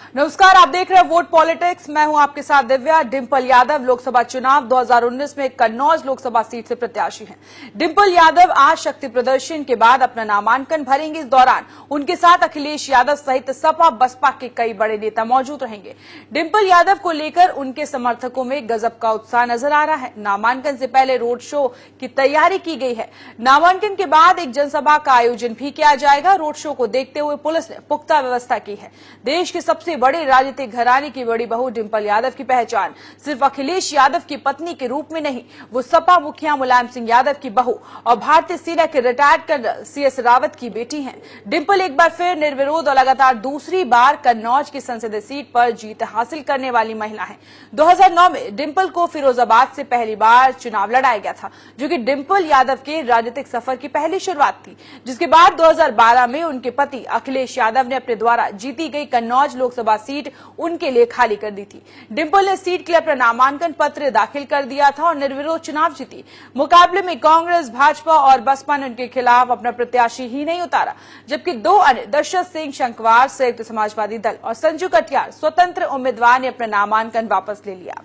नमस्कार, आप देख रहे हैं वोट पॉलिटिक्स। मैं हूं आपके साथ दिव्या। डिंपल यादव लोकसभा चुनाव 2019 में कन्नौज लोकसभा सीट से प्रत्याशी हैं। डिंपल यादव आज शक्ति प्रदर्शन के बाद अपना नामांकन भरेंगे। इस दौरान उनके साथ अखिलेश यादव सहित सपा बसपा के कई बड़े नेता मौजूद रहेंगे। डिंपल यादव को लेकर उनके समर्थकों में गजब का उत्साह नजर आ रहा है। नामांकन से पहले रोड शो की तैयारी की गई है। नामांकन के बाद एक जनसभा का आयोजन भी किया जाएगा। रोड शो को देखते हुए पुलिस ने पुख्ता व्यवस्था की है। देश के सबसे बड़े राजनीतिक घराने की बड़ी बहू डिंपल यादव की पहचान सिर्फ अखिलेश यादव की पत्नी के रूप में नहीं, वो सपा मुखिया मुलायम सिंह यादव की बहू और भारतीय सेना के रिटायर्ड कर्नल CS रावत की बेटी हैं। डिंपल एक बार फिर निर्विरोध और लगातार दूसरी बार कन्नौज की संसदीय सीट पर जीत हासिल करने वाली महिला है। 2009 में डिंपल को फिरोजाबाद से पहली बार चुनाव लड़ाया गया था, जो कि डिंपल यादव के राजनीतिक सफर की पहली शुरुआत थी, जिसके बाद 2012 में उनके पति अखिलेश यादव ने अपने द्वारा जीती गई कन्नौज लोकसभा सीट उनके लिए खाली कर दी थी। डिंपल ने सीट के लिए अपना नामांकन पत्र दाखिल कर दिया था और निर्विरोध चुनाव जीती। मुकाबले में कांग्रेस, भाजपा और बसपा ने उनके खिलाफ अपना प्रत्याशी ही नहीं उतारा, जबकि दो अन्य दशरथ सिंह शंकवार संयुक्त समाजवादी दल और संजू कटियार स्वतंत्र उम्मीदवार ने अपना नामांकन वापस ले लिया।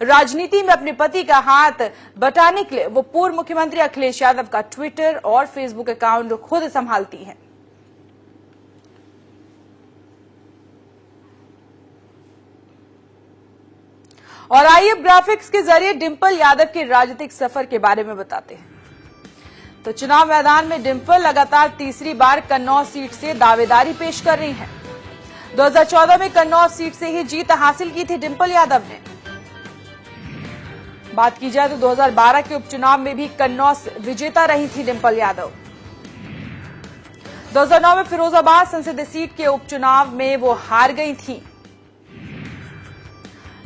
राजनीति में अपने पति का हाथ बटाने के लिए वो पूर्व मुख्यमंत्री अखिलेश यादव का ट्विटर और फेसबुक अकाउंट खुद संभालती हैं। और आइए ग्राफिक्स के जरिए डिंपल यादव के राजनीतिक सफर के बारे में बताते हैं। तो चुनाव मैदान में डिंपल लगातार तीसरी बार कन्नौज सीट से दावेदारी पेश कर रही हैं। 2014 में कन्नौज सीट से ही जीत हासिल की थी डिंपल यादव ने। बात की जाए तो 2012 के उपचुनाव में भी कन्नौज विजेता रही थी डिंपल यादव। 2009 में फिरोजाबाद संसदीय सीट के उपचुनाव में वो हार गई थी।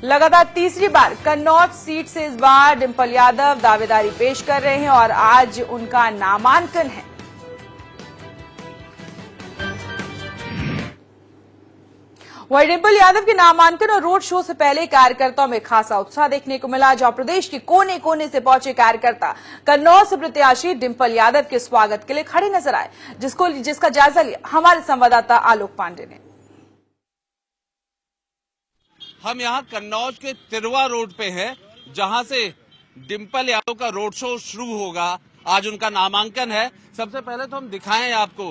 लगातार तीसरी बार कन्नौज सीट से इस बार डिंपल यादव दावेदारी पेश कर रहे हैं और आज उनका नामांकन है। वहीं डिंपल यादव के नामांकन और रोड शो से पहले कार्यकर्ताओं में खासा उत्साह देखने को मिला, जहां प्रदेश के कोने कोने से पहुंचे कार्यकर्ता कन्नौज से प्रत्याशी डिंपल यादव के स्वागत के लिए खड़े नजर आए, जिसका जायजा लिया हमारे संवाददाता आलोक पांडे ने। हम यहाँ कन्नौज के तिरवा रोड पे हैं, जहां से डिंपल यादव का रोड शो शुरू होगा। आज उनका नामांकन है। सबसे पहले तो हम दिखाएं आपको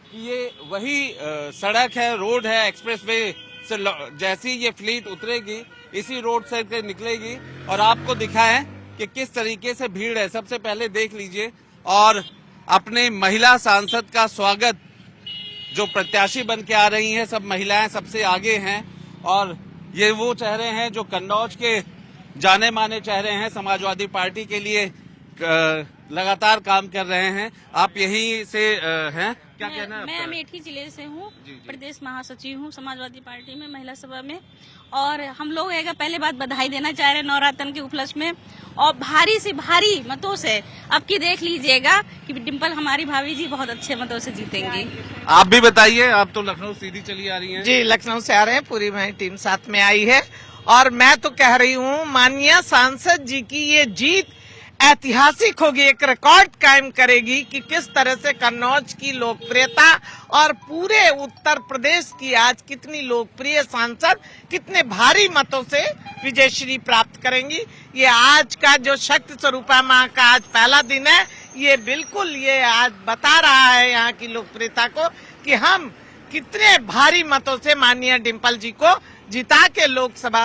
कि ये वही सड़क है, रोड है, एक्सप्रेसवे से जैसी ये फ्लीट उतरेगी इसी रोड से निकलेगी और आपको दिखाएं कि किस तरीके से भीड़ है। सबसे पहले देख लीजिए और अपने महिला सांसद का स्वागत, जो प्रत्याशी बन के आ रही हैं, सब महिलाएं सबसे आगे हैं और ये वो चेहरे हैं जो कन्नौज के जाने माने चेहरे हैं, समाजवादी पार्टी के लिए लगातार काम कर रहे हैं। आप यहीं से हैं? क्या कहना है? मैं अमेठी जिले से हूँ, प्रदेश महासचिव हूँ समाजवादी पार्टी में, महिला सभा में। और हम लोग पहले बात बधाई देना चाह रहे हैं नवरात्र के उपलक्ष्य में, और भारी से भारी मतों से अब की देख लीजिएगा कि डिंपल हमारी भाभी जी बहुत अच्छे मतों से जीतेंगी। आप भी बताइए, आप तो लखनऊ सीधी चली आ रही हैं। जी, लखनऊ से आ रहे हैं, पूरी हमारी टीम साथ में आई है और मैं तो कह रही हूँ माननीय सांसद जी की ये जीत ऐतिहासिक होगी, एक रिकॉर्ड कायम करेगी कि किस तरह से कन्नौज की लोकप्रियता और पूरे उत्तर प्रदेश की आज कितनी लोकप्रिय सांसद कितने भारी मतों से विजयश्री प्राप्त करेंगी। ये आज का जो शक्ति स्वरूपा माँ का आज पहला दिन है, ये बिल्कुल ये आज बता रहा है यहाँ की लोकप्रियता को कि हम कितने भारी मतों से माननीय डिंपल जी को जिता के लोकसभा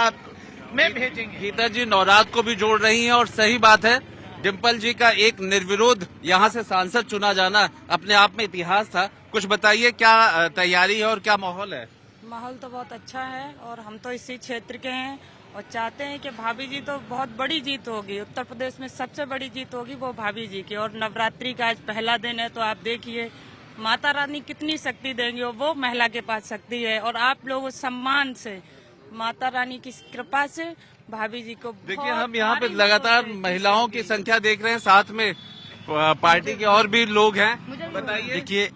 में भेजेंगे। गीता जी नवरात्र को भी जोड़ रही हैं और सही बात है, डिंपल जी का एक निर्विरोध यहाँ से सांसद चुना जाना अपने आप में इतिहास था। कुछ बताइए, क्या तैयारी है और क्या माहौल है? माहौल तो बहुत अच्छा है और हम तो इसी क्षेत्र के हैं और चाहते हैं कि भाभी जी तो बहुत बड़ी जीत होगी, उत्तर प्रदेश में सबसे बड़ी जीत होगी वो भाभी जी की। और नवरात्रि का आज पहला दिन है, तो आप देखिए माता रानी कितनी शक्ति देंगी, और वो महिला के पास शक्ति है। और आप लोग सम्मान से माता रानी की कृपा से भाभी जी को देखिए, हम यहाँ पे लगातार महिलाओं की संख्या देख रहे हैं, साथ में पार्टी के और भी लोग हैं। बताइए। देखिए,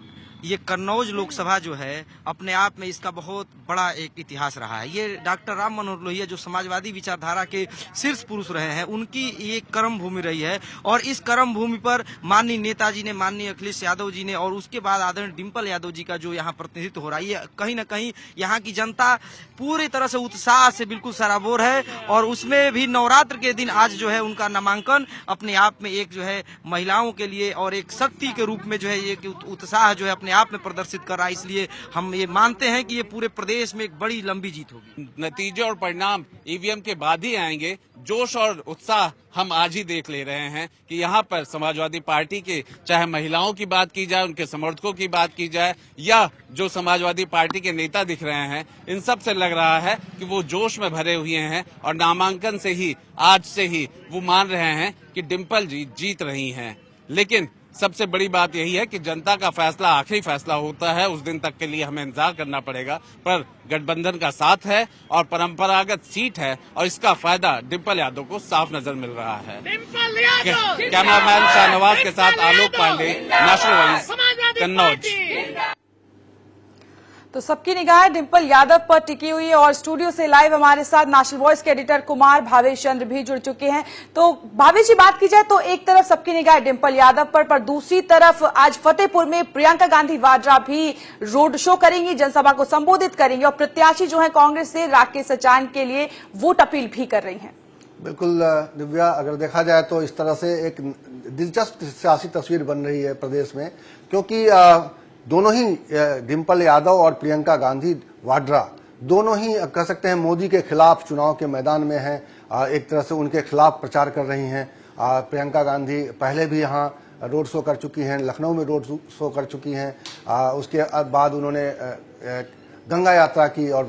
ये कन्नौज लोकसभा जो है अपने आप में इसका बहुत बड़ा एक इतिहास रहा है। ये डॉक्टर राम मनोहर लोहिया जो समाजवादी विचारधारा के शीर्ष पुरुष रहे हैं, उनकी ये कर्म भूमि रही है और इस कर्म भूमि पर माननीय नेताजी ने, माननीय अखिलेश यादव जी ने और उसके बाद आदरणीय डिम्पल यादव जी का जो यहाँ प्रतिनिधित्व हो रहा है, ये कहीं न कहीं यहाँ की जनता पूरी तरह से उत्साह से बिल्कुल सराबोर है। और उसमें भी नवरात्र के दिन आज जो है उनका नामांकन अपने आप में एक जो है महिलाओं के लिए और एक शक्ति के रूप में जो है एक उत्साह जो है अपने आप में प्रदर्शित कर रहा है। इसलिए हम ये मानते हैं कि ये पूरे प्रदेश में एक बड़ी लंबी जीत होगी। नतीजे और परिणाम ईवीएम के बाद ही आएंगे। जोश और उत्साह हम आज ही देख ले रहे हैं कि यहाँ पर समाजवादी पार्टी के, चाहे महिलाओं की बात की जाए, उनके समर्थकों की बात की जाए, या जो समाजवादी पार्टी के नेता दिख रहे हैं, इन सब से लग रहा है कि वो जोश में भरे हुए हैं और नामांकन से ही, आज से ही वो मान रहे हैं कि डिम्पल जी जीत रही हैं। लेकिन सबसे बड़ी बात यही है कि जनता का फैसला आखिरी फैसला होता है, उस दिन तक के लिए हमें इंतजार करना पड़ेगा। पर गठबंधन का साथ है और परंपरागत सीट है और इसका फायदा डिम्पल यादव को साफ नजर मिल रहा है। कैमरामैन शाहनवाज के साथ आलोक पांडे, नेशनल वॉइस, कन्नौज। तो सबकी निगाह डिम्पल यादव पर टिकी हुई है और स्टूडियो से लाइव हमारे साथ नेशनल वॉइस के एडिटर कुमार भावेश चंद्र भी जुड़ चुके हैं। तो भावेश जी, बात की जाए तो एक तरफ सबकी निगाह डिम्पल यादव पर दूसरी तरफ आज फतेहपुर में प्रियंका गांधी वाड्रा भी रोड शो करेंगी, जनसभा को संबोधित करेंगी और प्रत्याशी जो है कांग्रेस से राकेश सचान के लिए वोट अपील भी कर रही है। बिल्कुल दिव्या, अगर देखा जाए तो इस तरह से एक दिलचस्प सियासी तस्वीर बन रही है प्रदेश में, क्योंकि दोनों ही डिम्पल यादव और प्रियंका गांधी वाड्रा दोनों ही कह सकते हैं मोदी के खिलाफ चुनाव के मैदान में हैं। एक तरह से उनके खिलाफ प्रचार कर रही हैं। प्रियंका गांधी पहले भी यहाँ रोड शो कर चुकी हैं, लखनऊ में रोड शो कर चुकी हैं। उसके बाद उन्होंने गंगा यात्रा की और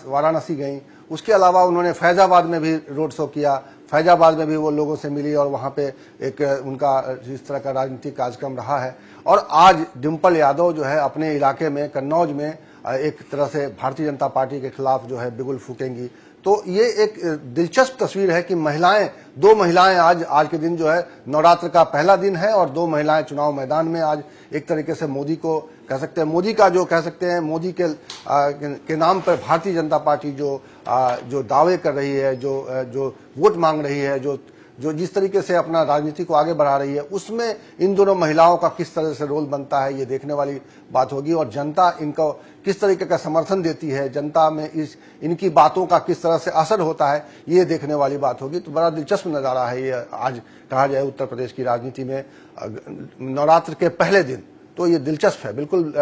वाराणसी गई। उसके अलावा उन्होंने फैजाबाद में भी रोड शो किया। फैजाबाद में भी वो लोगों से मिली और वहाँ पे एक उनका जिस तरह का राजनीतिक कार्यक्रम रहा है। और आज डिम्पल यादव जो है अपने इलाके में, कन्नौज में, एक तरह से भारतीय जनता पार्टी के खिलाफ जो है बिगुल फूकेंगी। तो ये एक दिलचस्प तस्वीर है कि दो महिलाएं आज के दिन जो है नवरात्र का पहला दिन है और दो महिलाएं चुनाव मैदान में आज एक तरीके से मोदी को कह सकते हैं, मोदी का जो कह सकते हैं, मोदी के नाम पर भारतीय जनता पार्टी जो दावे कर रही है, जो वोट मांग रही है, जो जिस तरीके से अपना राजनीति को आगे बढ़ा रही है, उसमें इन दोनों महिलाओं का किस तरह से रोल बनता है, ये देखने वाली बात होगी। और जनता इनको किस तरीके का समर्थन देती है, जनता में इनकी बातों का किस तरह से असर होता है, ये देखने वाली बात होगी। तो बड़ा दिलचस्प नजारा है ये आज कहा जाए उत्तर प्रदेश की राजनीति में नवरात्र के पहले दिन। तो ये दिलचस्प है बिल्कुल।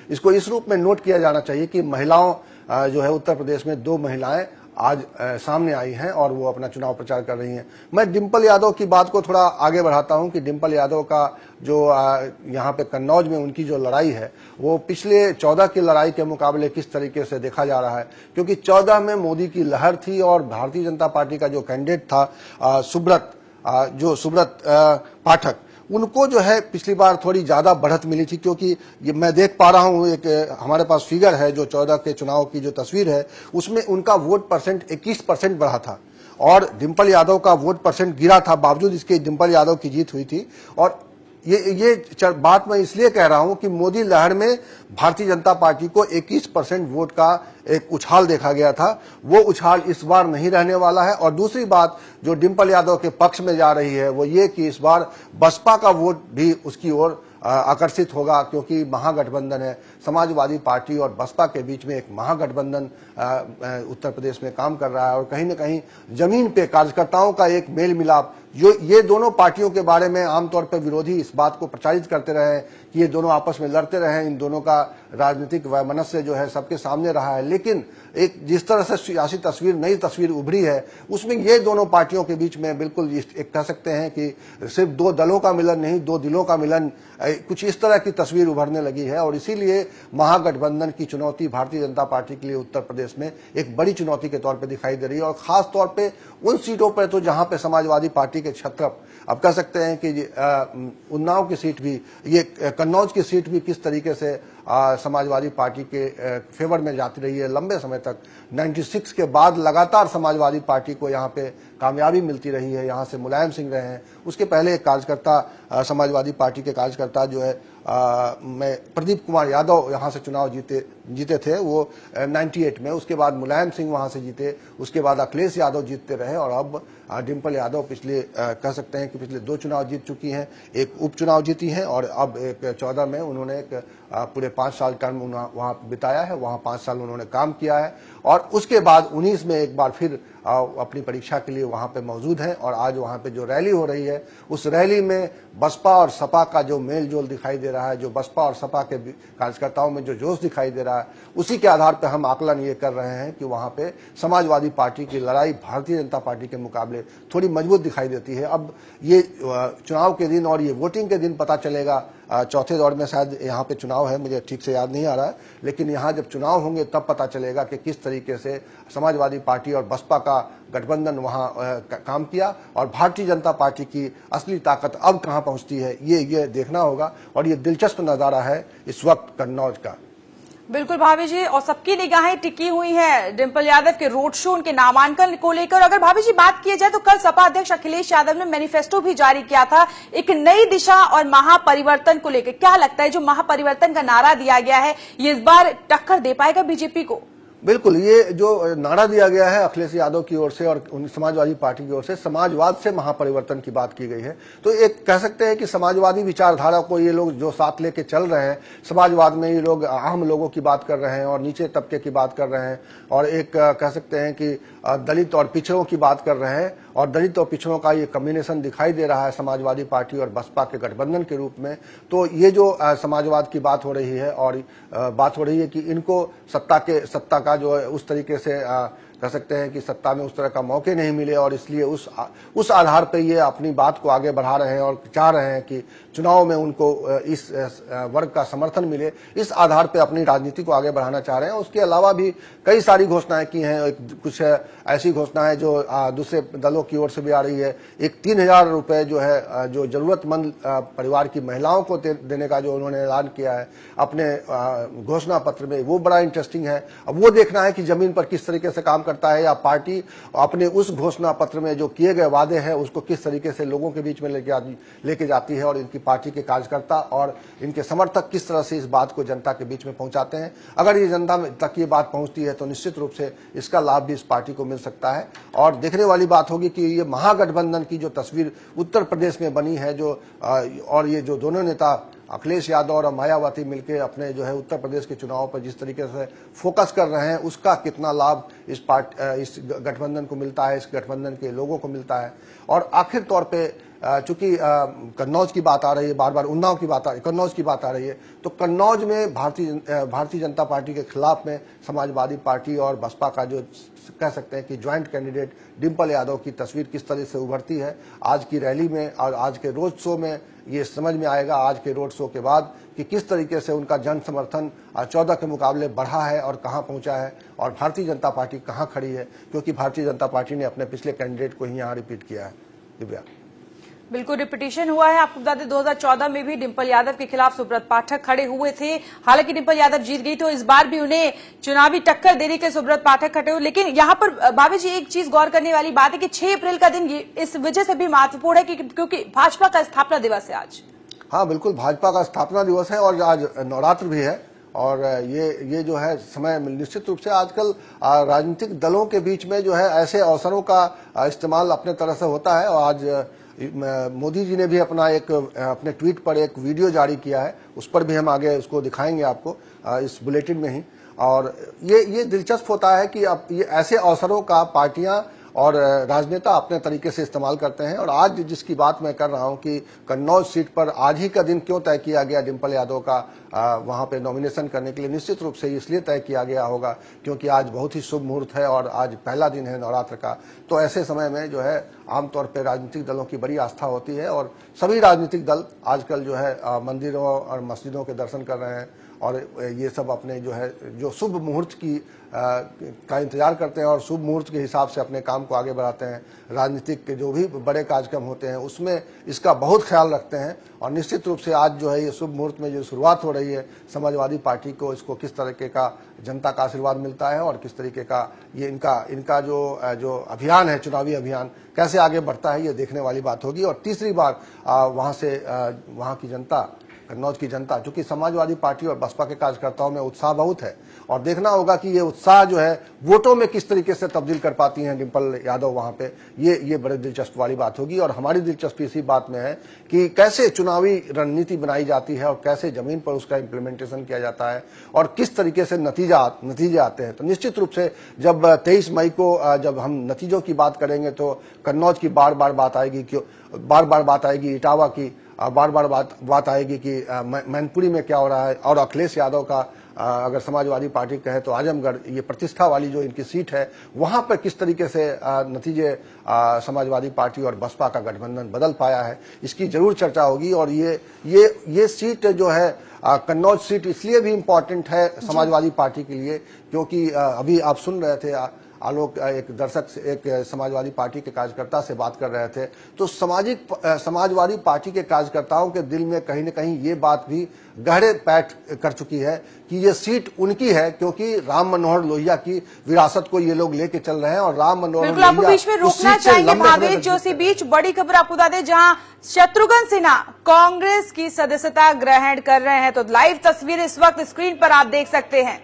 इसको इस रूप में नोट किया जाना चाहिए कि महिलाओं जो है उत्तर प्रदेश में दो महिलाएं आज सामने आई हैं और वो अपना चुनाव प्रचार कर रही हैं। मैं डिम्पल यादव की बात को थोड़ा आगे बढ़ाता हूं कि डिम्पल यादव का जो यहाँ पे कन्नौज में उनकी जो लड़ाई है वो पिछले 14 की लड़ाई के मुकाबले किस तरीके से देखा जा रहा है, क्योंकि 14 में मोदी की लहर थी और भारतीय जनता पार्टी का जो कैंडिडेट था सुब्रत पाठक, उनको जो है पिछली बार थोड़ी ज्यादा बढ़त मिली थी। क्योंकि ये मैं देख पा रहा हूं, एक हमारे पास फिगर है जो 14 के चुनाव की जो तस्वीर है, उसमें उनका वोट परसेंट 21% बढ़ा था और डिम्पल यादव का वोट परसेंट गिरा था। बावजूद इसके डिम्पल यादव की जीत हुई थी। और ये बात मैं इसलिए कह रहा हूं कि मोदी लहर में भारतीय जनता पार्टी को 21% वोट का एक उछाल देखा गया था, वो उछाल इस बार नहीं रहने वाला है। और दूसरी बात जो डिम्पल यादव के पक्ष में जा रही है वो ये कि इस बार बसपा का वोट भी उसकी ओर आकर्षित होगा, क्योंकि महागठबंधन है। समाजवादी पार्टी और बसपा के बीच में एक महागठबंधन उत्तर प्रदेश में काम कर रहा है और कहीं न कहीं जमीन पे कार्यकर्ताओं का एक मेल मिलाप, जो ये दोनों पार्टियों के बारे में आमतौर पर विरोधी इस बात को प्रचारित करते रहे कि ये दोनों आपस में लड़ते रहे, इन दोनों का राजनीतिक वैमनस्य जो है सबके सामने रहा है। लेकिन एक जिस तरह से सियासी तस्वीर, नई तस्वीर उभरी है, उसमें ये दोनों पार्टियों के बीच में बिल्कुल एक कह सकते हैं कि सिर्फ दो दलों का मिलन नहीं, दो दिलों का मिलन, कुछ इस तरह की तस्वीर उभरने लगी है। और इसीलिए महागठबंधन की चुनौती भारतीय जनता पार्टी के लिए उत्तर प्रदेश में एक बड़ी चुनौती के तौर पर दिखाई दे रही है। और खास तौर पर उन सीटों पर तो जहां पे समाजवादी पार्टी के छत्रप, अब कह सकते हैं कि उन्नाव की सीट भी, ये कन्नौज की सीट भी किस तरीके से समाजवादी पार्टी के फेवर में जाती रही है लंबे समय तक। 96 के बाद लगातार समाजवादी पार्टी को यहाँ पे कामयाबी मिलती रही है। यहाँ से मुलायम सिंह रहे हैं, उसके पहले एक कार्यकर्ता समाजवादी पार्टी के कार्यकर्ता जो है मैं प्रदीप कुमार यादव यहाँ से चुनाव जीते थे वो 98 में। उसके बाद मुलायम सिंह वहां से जीते, उसके बाद अखिलेश यादव जीतते रहे और अब डिम्पल यादव पिछले कह सकते हैं कि पिछले 2 चुनाव जीत चुकी हैं, एक उपचुनाव जीती हैं और अब एक 14 में उन्होंने एक पूरे 5 साल टर्म वहां बिताया है, वहां 5 साल उन्होंने काम किया है और उसके बाद 19 में एक बार फिर अपनी परीक्षा के लिए वहां पे मौजूद हैं। और आज वहां पे जो रैली हो रही है उस रैली में बसपा और सपा का जो मेल जोल दिखाई दे रहा है, जो बसपा और सपा के कार्यकर्ताओं में जो जोश दिखाई दे रहा है, उसी के आधार पर हम आकलन ये कर रहे हैं कि वहां पे समाजवादी पार्टी की लड़ाई भारतीय जनता पार्टी के मुकाबले थोड़ी मजबूत दिखाई देती है। अब ये चुनाव के दिन और ये वोटिंग के दिन पता चलेगा। चौथे दौर में शायद यहाँ पे चुनाव है, मुझे ठीक से याद नहीं आ रहा है, लेकिन यहाँ जब चुनाव होंगे तब पता चलेगा कि किस तरीके से समाजवादी पार्टी और बसपा का गठबंधन वहाँ काम किया और भारतीय जनता पार्टी की असली ताकत अब कहाँ पहुँचती है, ये देखना होगा। और ये दिलचस्प नजारा है इस वक्त कन्नौज का। बिल्कुल भाभी जी, और सबकी निगाहें टिकी हुई हैं डिम्पल यादव के रोड शो, उनके नामांकन को लेकर। अगर भाभी जी बात की जाए तो कल सपा अध्यक्ष अखिलेश यादव ने मैनिफेस्टो भी जारी किया था एक नई दिशा और महापरिवर्तन को लेकर। क्या लगता है जो महापरिवर्तन का नारा दिया गया है ये इस बार टक्कर दे पाएगा बीजेपी को? बिल्कुल, ये जो नारा दिया गया है अखिलेश यादव की ओर से और समाजवादी पार्टी की ओर से, समाजवाद से महापरिवर्तन की बात की गई है। तो एक कह सकते हैं कि समाजवादी विचारधारा को ये लोग जो साथ लेके चल रहे हैं, समाजवाद में ये लोग आम लोगों की बात कर रहे हैं और नीचे तबके की बात कर रहे हैं और एक कह सकते हैं कि दलित और पिछड़ों की बात कर रहे हैं और दलित और पिछड़ों का ये कॉम्बिनेशन दिखाई दे रहा है समाजवादी पार्टी और बसपा के गठबंधन के रूप में। तो ये जो समाजवाद की बात हो रही है और बात हो रही है कि इनको सत्ता का जो है उस तरीके से कह सकते हैं कि सत्ता में उस तरह का मौके नहीं मिले और इसलिए उस आधार पर ये अपनी बात को आगे बढ़ा रहे हैं और चाह रहे हैं कि चुनाव में उनको इस वर्ग का समर्थन मिले, इस आधार पर अपनी राजनीति को आगे बढ़ाना चाह रहे हैं। उसके अलावा भी कई सारी घोषणाएं की हैं, कुछ ऐसी घोषणाएं जो दूसरे दलों की ओर से भी आ रही है। एक 3000 रुपए जो है जो जरूरतमंद परिवार की महिलाओं को देने का जो उन्होंने ऐलान किया है अपने घोषणा पत्र में, वो बड़ा इंटरेस्टिंग है। अब वो देखना है कि जमीन पर किस तरीके से काम करता है या पार्टी अपने उस घोषणा पत्र में जो किए गए वादे हैं उसको किस तरीके से लोगों के बीच में लेके जाती है और इनकी पार्टी के कार्यकर्ता और इनके समर्थक किस तरह से इस बात को जनता के बीच में पहुंचाते हैं। अगर ये जनता तक ये बात पहुंचती है तो निश्चित रूप से इसका लाभ भी इस पार्टी को मिल सकता है। और देखने वाली बात होगी कि ये महागठबंधन की जो तस्वीर उत्तर प्रदेश में बनी है और ये जो दोनों नेता अखिलेश यादव और मायावती मिलकर अपने जो है उत्तर प्रदेश के चुनाव पर जिस तरीके से फोकस कर रहे हैं उसका कितना लाभ इस गठबंधन को मिलता है, इस गठबंधन के लोगों को मिलता है। और आखिर तौर पे चूंकि कन्नौज की बात आ रही है, बार बार उन्नाव की बात कन्नौज की बात आ रही है, तो कन्नौज में भारतीय जनता पार्टी के खिलाफ में समाजवादी पार्टी और बसपा का जो कह सकते हैं कि ज्वाइंट कैंडिडेट डिम्पल यादव की तस्वीर किस तरह से उभरती है आज की रैली में और आज के रोड शो में, ये समझ में आएगा आज के रोड शो के बाद कि किस तरीके से उनका जन समर्थन 14 के मुकाबले बढ़ा है और कहां पहुंचा है और भारतीय जनता पार्टी कहां खड़ी है, क्योंकि भारतीय जनता पार्टी ने अपने पिछले कैंडिडेट को ही यहां रिपीट किया है। दिव्या, बिल्कुल रिपीटिशन हुआ है। आपको बता दें 2014 में भी डिम्पल यादव के खिलाफ सुब्रत पाठक खड़े हुए थे। हालांकि डिम्पल यादव जीत गई तो इस बार भी उन्हें चुनावी टक्कर देने के सुब्रत पाठक खड़े हुए। लेकिन यहाँ पर भाभी जी एक चीज गौर करने वाली बात है कि 6 अप्रैल का दिन इस वजह से भी महत्वपूर्ण है क्योंकि भाजपा का स्थापना दिवस है आज। हाँ बिल्कुल, भाजपा का स्थापना दिवस है और आज नवरात्र भी है और ये जो है समय निश्चित रूप से आजकल राजनीतिक दलों के बीच में जो है ऐसे अवसरों का इस्तेमाल अपने तरह से होता है। और आज मोदी जी ने भी अपने ट्वीट पर एक वीडियो जारी किया है, उस पर भी हम आगे उसको दिखाएंगे आपको इस बुलेटिन में ही। और ये दिलचस्प होता है कि अब ये ऐसे अवसरों का पार्टियां और राजनेता अपने तरीके से इस्तेमाल करते हैं। और आज जिसकी बात मैं कर रहा हूं कि कन्नौज सीट पर आज ही का दिन क्यों तय किया गया डिम्पल यादव का वहां पे नॉमिनेशन करने के लिए, निश्चित रूप से इसलिए तय किया गया होगा क्योंकि आज बहुत ही शुभ मुहूर्त है और आज पहला दिन है नवरात्र का। तो ऐसे समय में जो है आमतौर पर राजनीतिक दलों की बड़ी आस्था होती है और सभी राजनीतिक दल आजकल जो है मंदिरों और मस्जिदों के दर्शन कर रहे हैं और ये सब अपने जो है जो शुभ मुहूर्त का इंतजार करते हैं और शुभ मुहूर्त के हिसाब से अपने काम को आगे बढ़ाते हैं। राजनीतिक के जो भी बड़े कार्यक्रम होते हैं उसमें इसका बहुत ख्याल रखते हैं और निश्चित रूप से आज जो है ये शुभ मुहूर्त में जो शुरुआत हो रही है समाजवादी पार्टी को, इसको किस तरीके का जनता का आशीर्वाद मिलता है और किस तरीके का ये इनका जो अभियान है, चुनावी अभियान कैसे आगे बढ़ता है, ये देखने वाली बात होगी। और तीसरी बार वहां की जनता, कन्नौज की जनता, चूंकि समाजवादी पार्टी और बसपा के कार्यकर्ताओं में उत्साह बहुत है और देखना होगा कि ये उत्साह जो है वोटों में किस तरीके से तब्दील कर पाती हैं डिंपल यादव वहां पे, ये बड़े दिलचस्प वाली बात होगी। और हमारी दिलचस्पी इसी बात में है कि कैसे चुनावी रणनीति बनाई जाती है और कैसे जमीन पर उसका इम्प्लीमेंटेशन किया जाता है और किस तरीके से नतीजे आते हैं। तो निश्चित रूप से जब 23 मई को जब हम नतीजों की बात करेंगे तो कन्नौज की बार बार बात आएगी, इटावा की बार बार बात आएगी कि मैनपुरी में क्या हो रहा है। और अखिलेश यादव का अगर समाजवादी पार्टी कहे तो आजमगढ़, ये प्रतिष्ठा वाली जो इनकी सीट है, वहां पर किस तरीके से नतीजे समाजवादी पार्टी और बसपा का गठबंधन बदल पाया है, इसकी जरूर चर्चा होगी। और ये सीट जो है कन्नौज सीट इसलिए भी इम्पोर्टेंट है समाजवादी पार्टी के लिए क्योंकि अभी आप सुन रहे थे आलोक, एक दर्शक से, एक समाजवादी पार्टी के कार्यकर्ता से बात कर रहे थे, तो समाजवादी पार्टी के कार्यकर्ताओं के दिल में कहीं न कहीं ये बात भी गहरे पैठ कर चुकी है कि ये सीट उनकी है क्योंकि राम मनोहर लोहिया की विरासत को ये लोग लेके चल रहे हैं और राम मनोहर बिल्कुल आपको बीच में रोकना चाहेंगे भावेश जोशी। बीच बड़ी खबर आपको बता दें, जहां शत्रुघ्न सिन्हा कांग्रेस की सदस्यता ग्रहण कर रहे हैं, तो लाइव तस्वीर इस वक्त स्क्रीन पर आप देख सकते हैं।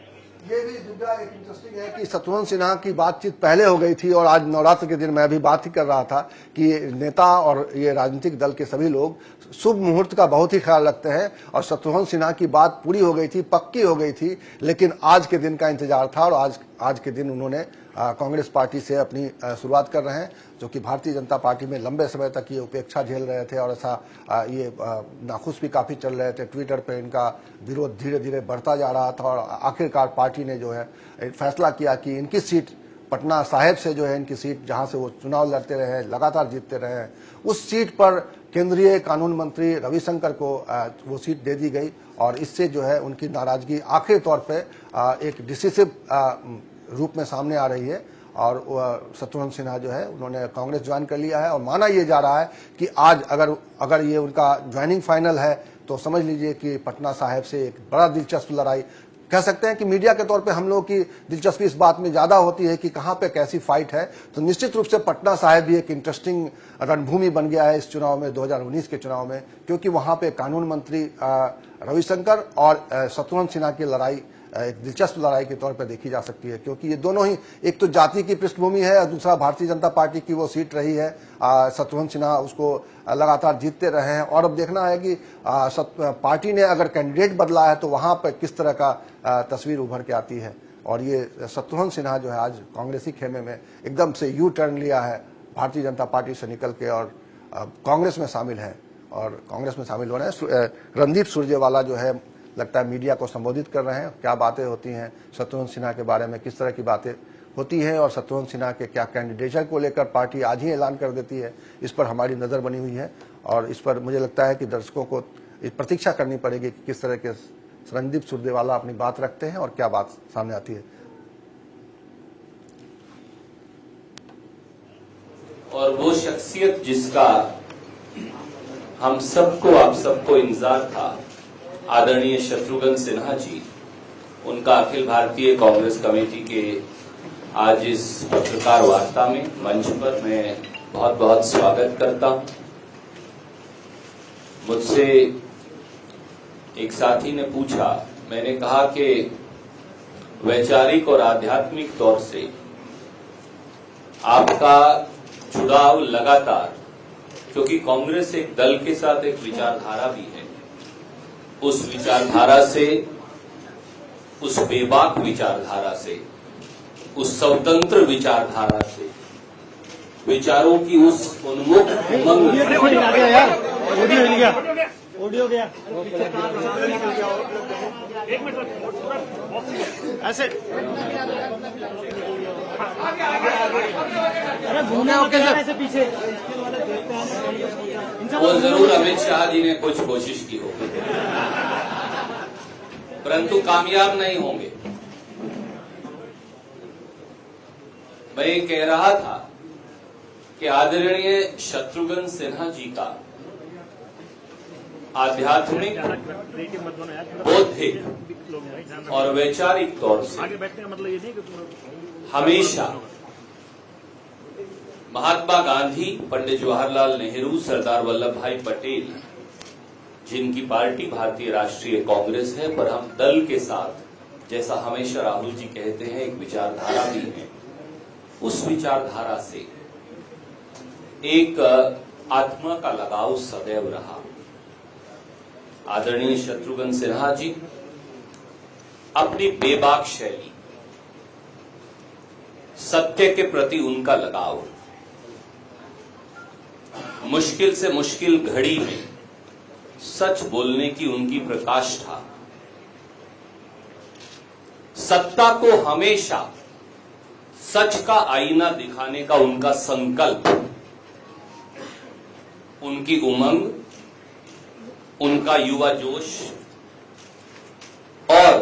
ये भी दुविधा एक इंटरेस्टिंग है कि शत्रुघ्न सिन्हा की बातचीत पहले हो गई थी और आज नवरात्र के दिन मैं भी बात ही कर रहा था कि नेता और ये राजनीतिक दल के सभी लोग शुभ मुहूर्त का बहुत ही ख्याल रखते हैं और शत्रुघ्न सिन्हा की बात पूरी हो गई थी, पक्की हो गई थी, लेकिन आज के दिन का इंतजार था और आज के दिन उन्होंने कांग्रेस पार्टी से अपनी शुरुआत कर रहे हैं, जो कि भारतीय जनता पार्टी में लंबे समय तक ये उपेक्षा झेल रहे थे और ऐसा ये नाखुश भी काफी चल रहे थे। ट्विटर पे इनका विरोध धीरे धीरे बढ़ता जा रहा था और आखिरकार पार्टी ने जो है फैसला किया कि इनकी सीट पटना साहिब से जो है इनकी सीट, जहां से वो चुनाव लड़ते रहे, लगातार जीतते रहे, उस सीट पर केंद्रीय कानून मंत्री रविशंकर को वो सीट दे दी गई और इससे जो है उनकी नाराजगी आखिरी तौर पर एक डिसिसिव रूप में सामने आ रही है और शत्रुघ्न सिन्हा जो है उन्होंने कांग्रेस ज्वाइन कर लिया है और माना यह जा रहा है कि आज अगर ये उनका ज्वाइनिंग फाइनल है तो समझ लीजिए कि पटना साहिब से एक बड़ा दिलचस्प लड़ाई कह सकते हैं कि मीडिया के तौर पे हम लोग की दिलचस्पी इस बात में ज्यादा होती है कि कहां पे कैसी फाइट है, तो निश्चित रूप से पटना साहिब भी एक इंटरेस्टिंग रणभूमि बन गया है इस चुनाव में, 2019 के चुनाव में, क्योंकि वहां पे कानून मंत्री रविशंकर और शत्रुघ्न सिन्हा की लड़ाई एक दिलचस्प लड़ाई के तौर पर देखी जा सकती है, क्योंकि ये दोनों ही, एक तो जाति की पृष्ठभूमि है और दूसरा भारतीय जनता पार्टी की वो सीट रही है, शत्रुघ्न सिन्हा उसको लगातार जीतते रहे हैं और अब देखना है कि पार्टी ने अगर कैंडिडेट बदला है तो वहां पर किस तरह का तस्वीर उभर के आती है। और ये शत्रुघ्न सिन्हा जो है आज कांग्रेसी खेमे में एकदम से यू टर्न लिया है, भारतीय जनता पार्टी से निकल के और कांग्रेस में शामिल है और कांग्रेस में शामिल हो रहे हैं। रणदीप सुरजेवाला जो है लगता है मीडिया को संबोधित कर रहे हैं, क्या बातें होती हैं शत्रुघ्न सिन्हा के बारे में, किस तरह की बातें होती हैं और शत्रुघ्न सिन्हा के क्या कैंडिडेचर को लेकर पार्टी आज ही ऐलान कर देती है, इस पर हमारी नजर बनी हुई है और इस पर मुझे लगता है कि दर्शकों को प्रतीक्षा करनी पड़ेगी कि किस तरह के रणदीप सुरजेवाला अपनी बात रखते हैं और क्या बात सामने आती है। और वो शख्सियत जिसका हम सबको, आप सबको इंतजार था, आदरणीय शत्रुघ्न सिन्हा जी, उनका अखिल भारतीय कांग्रेस कमेटी के आज इस पत्रकार वार्ता में मंच पर मैं बहुत बहुत स्वागत करता हूं। मुझसे एक साथी ने पूछा, मैंने कहा कि वैचारिक और आध्यात्मिक तौर से आपका जुड़ाव लगातार, क्योंकि कांग्रेस एक दल के साथ एक विचारधारा भी है, उस विचारधारा से, उस बेबाक विचारधारा से, उस स्वतंत्र विचारधारा से, विचारों की उस उन्मुख उमंग ऐसे वो जरूर अमित शाह जी ने कुछ कोशिश की होगी। परंतु कामयाब नहीं होंगे। मैं ये कह रहा था कि आदरणीय शत्रुघ्न सिन्हा जी का आध्यात्मिक, बौद्धिक और वैचारिक तौर से हमेशा महात्मा गांधी, पंडित जवाहरलाल नेहरू, सरदार वल्लभ भाई पटेल, जिनकी पार्टी भारतीय राष्ट्रीय कांग्रेस है, पर हम दल के साथ, जैसा हमेशा राहुल जी कहते हैं, एक विचारधारा भी है, उस विचारधारा से एक आत्मा का लगाव सदैव रहा। आदरणीय शत्रुघ्न सिन्हा जी अपनी बेबाक शैली, सत्य के प्रति उनका लगाव, मुश्किल से मुश्किल घड़ी में सच बोलने की उनकी प्रकाष्ठा, सत्ता को हमेशा सच का आईना दिखाने का उनका संकल्प, उनकी उमंग, उनका युवा जोश और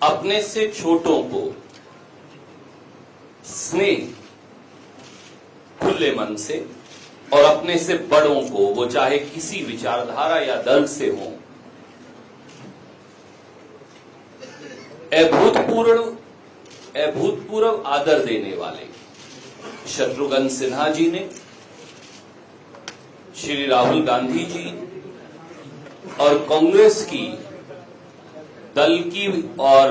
अपने से छोटों को स्नेह, खुले मन से, और अपने से बड़ों को, वो चाहे किसी विचारधारा या दल से हो, अभूतपूर्व आदर देने वाले शत्रुघ्न सिन्हा जी ने श्री राहुल गांधी जी और कांग्रेस की दल की और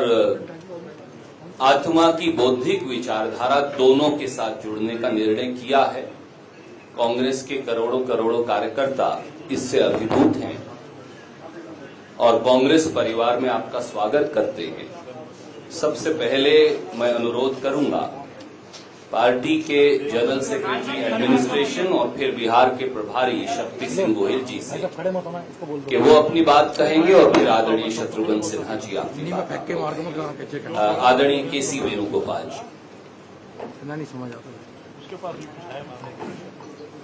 आत्मा की बौद्धिक विचारधारा दोनों के साथ जुड़ने का निर्णय किया है। कांग्रेस के करोड़ों करोड़ों कार्यकर्ता इससे अभिभूत हैं और कांग्रेस परिवार में आपका स्वागत करते हैं। सबसे पहले मैं अनुरोध करूंगा पार्टी के जनरल सेक्रेटरी एडमिनिस्ट्रेशन और फिर बिहार के प्रभारी शक्ति सिंह गोहिल जी से कि वो अपनी बात कहेंगे और फिर आदरणीय शत्रुघ्न सिन्हा जी अपनी बात, आदरणीय केसी वेणुगोपाल जी।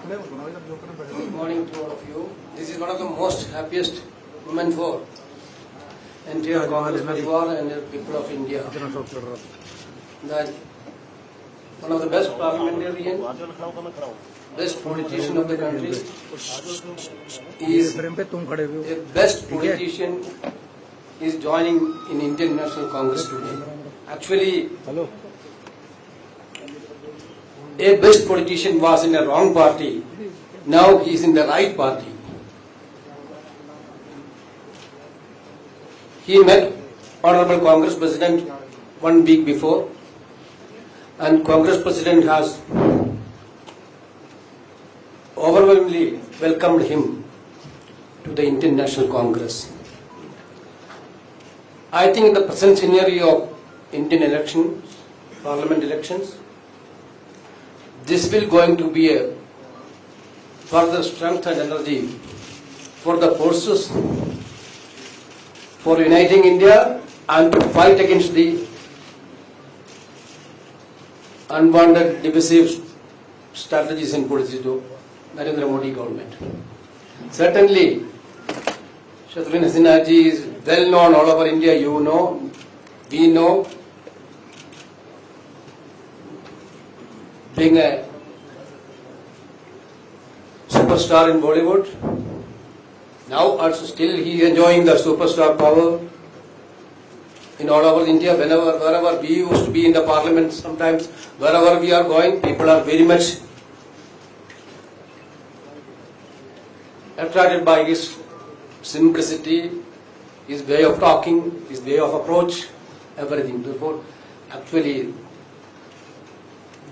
Good morning to all of you. This is one of the most happiest moment for entire Congress Parivar and the people of India. That one of the best parliamentarian, best politician of the country is a best politician is joining in Indian National Congress today. Actually, a best politician was in a wrong party. Now he is in the right party. He met Honorable Congress President 1 week before, and Congress President has overwhelmingly welcomed him to the Indian National Congress. I think in the present scenario of Indian elections, parliament elections, this will going to be a further strength and energy for the forces for uniting India and to fight against the unwanted divisive strategies and policies of Narendra Modi government. Certainly, Shत्रुघ्न Sinha ji is well known all over India. You know, we know, being a superstar in Bollywood. Now also still he is enjoying the superstar power in all over India. Wherever we used to be in the parliament, sometimes wherever we are going, people are very much attracted by his simplicity, his way of talking, his way of approach, everything. Therefore, actually,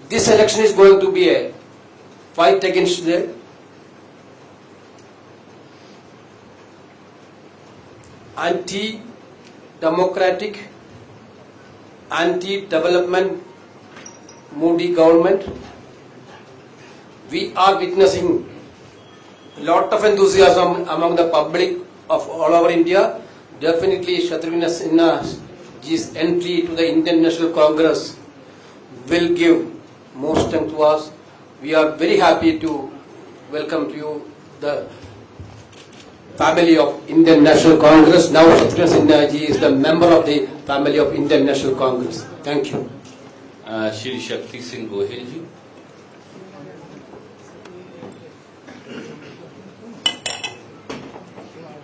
this election is going to be a fight against the anti-democratic, anti-development Modi government. We are witnessing a lot of enthusiasm among the public of all over India. Definitely Shत्रुघ्न Sinha's entry to the Indian National Congress will give more strength to us. We are very happy to welcome to you the family of Indian National Congress. Now Shatrughan Sinha ji is the member of the family of Indian National Congress. Thank you. Shri Shakti Singh Gohil ji.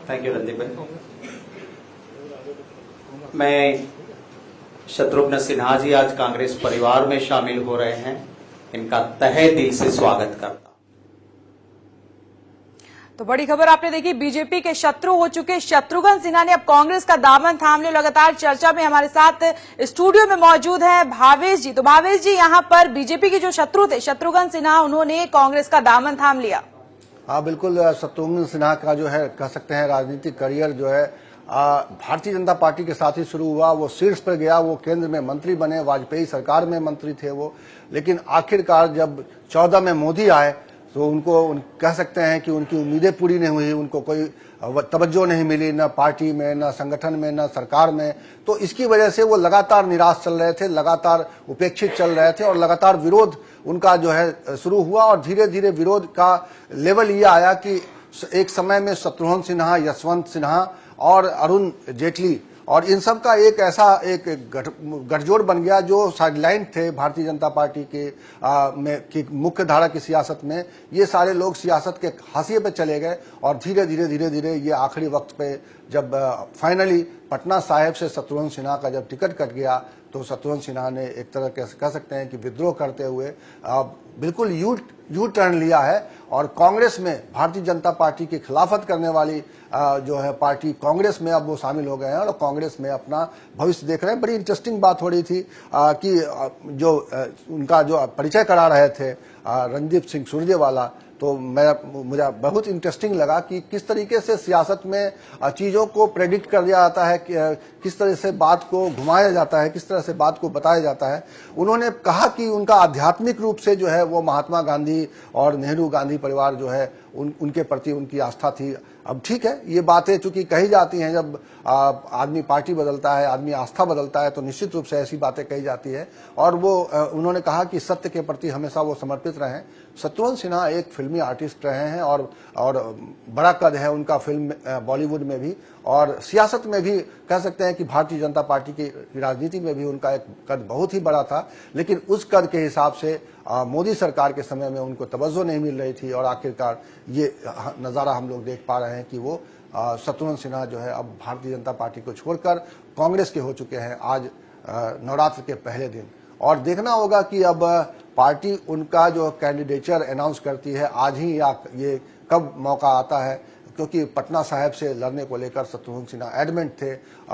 Thank you Randeep भाई। मैं शत्रुघ्न सिन्हा जी आज कांग्रेस परिवार में शामिल हो रहे हैं, इनका तहे दिल से स्वागत करता। तो बड़ी खबर आपने देखी, बीजेपी के शत्रु हो चुके शत्रुघ्न सिन्हा ने अब कांग्रेस का दामन थाम लिया। लगातार चर्चा में हमारे साथ स्टूडियो में मौजूद है भावेश जी। तो भावेश जी, यहां पर बीजेपी के जो शत्रु थे शत्रुघ्न सिन्हा, उन्होंने कांग्रेस का दामन थाम लिया। हाँ बिल्कुल, शत्रुघ्न सिन्हा का जो है कह सकते हैं राजनीतिक करियर जो है भारतीय जनता पार्टी के साथ ही शुरू हुआ। वो शीर्ष पर गया, वो केंद्र में मंत्री बने, वाजपेयी सरकार में मंत्री थे वो, लेकिन आखिरकार जब 14 में मोदी आए तो उनको कह सकते हैं कि उनकी उम्मीदें पूरी नहीं हुई, उनको कोई तवज्जो नहीं मिली, न पार्टी में, न संगठन में, न सरकार में। तो इसकी वजह से वो लगातार निराश चल रहे थे, लगातार उपेक्षित चल रहे थे और लगातार विरोध उनका जो है शुरू हुआ। और धीरे धीरे विरोध का लेवल ये आया कि एक समय में शत्रुघ्न सिन्हा, यशवंत सिन्हा और अरुण जेटली और इन सब का एक ऐसा एक गठजोड़ बन गया जो साइडलाइन थे भारतीय जनता पार्टी की मुख्य धारा की सियासत में। ये सारे लोग सियासत के हाशिए पे चले गए और धीरे धीरे ये आखिरी वक्त पे जब फाइनली पटना साहिब से शत्रुघ्न सिन्हा का जब टिकट कट गया तो शत्रुघ्न सिन्हा ने एक तरह कह सकते हैं कि विद्रोह करते हुए बिल्कुल यू टर्न लिया है और कांग्रेस में, भारतीय जनता पार्टी की खिलाफत करने वाली जो है पार्टी कांग्रेस में अब वो शामिल हो गए हैं और कांग्रेस में अपना भविष्य देख रहे हैं। बड़ी इंटरेस्टिंग बात हो रही थी कि जो उनका जो परिचय करा रहे थे रणदीप सिंह सुरजेवाला, तो मुझे बहुत इंटरेस्टिंग लगा कि किस तरीके से सियासत में चीजों को प्रेडिक्ट कर दिया जाता है, किस तरह से बात को घुमाया जाता है, किस तरह से बात को बताया जाता है। उन्होंने कहा कि उनका आध्यात्मिक रूप से जो है वो महात्मा गांधी और नेहरू गांधी परिवार जो है उनके प्रति उनकी आस्था थी। अब ठीक है, ये बातें चूंकि कही जाती हैं, जब आदमी पार्टी बदलता है, आदमी आस्था बदलता है तो निश्चित रूप से ऐसी बातें कही जाती है। और वो उन्होंने कहा कि सत्य के प्रति हमेशा वो समर्पित रहे। शत्रुघ्न सिन्हा एक फिल्मी आर्टिस्ट रहे हैं और बड़ा कद है उनका फिल्म बॉलीवुड में भी और सियासत में भी। कह सकते हैं कि भारतीय जनता पार्टी की राजनीति में भी उनका एक कद बहुत ही बड़ा था, लेकिन उस कद के हिसाब से मोदी सरकार के समय में उनको तवज्जो नहीं मिल रही थी और आखिरकार ये नजारा हम लोग देख पा रहे हैं कि वो शत्रुघ्न सिन्हा जो है अब भारतीय जनता पार्टी को छोड़कर कांग्रेस के हो चुके हैं आज नवरात्र के पहले दिन। और देखना होगा कि अब पार्टी उनका जो कैंडिडेचर अनाउंस करती है आज ही या ये कब मौका आता है, क्योंकि पटना साहिब से लड़ने को लेकर शत्रुघ्न सिन्हा एडमेंट थे।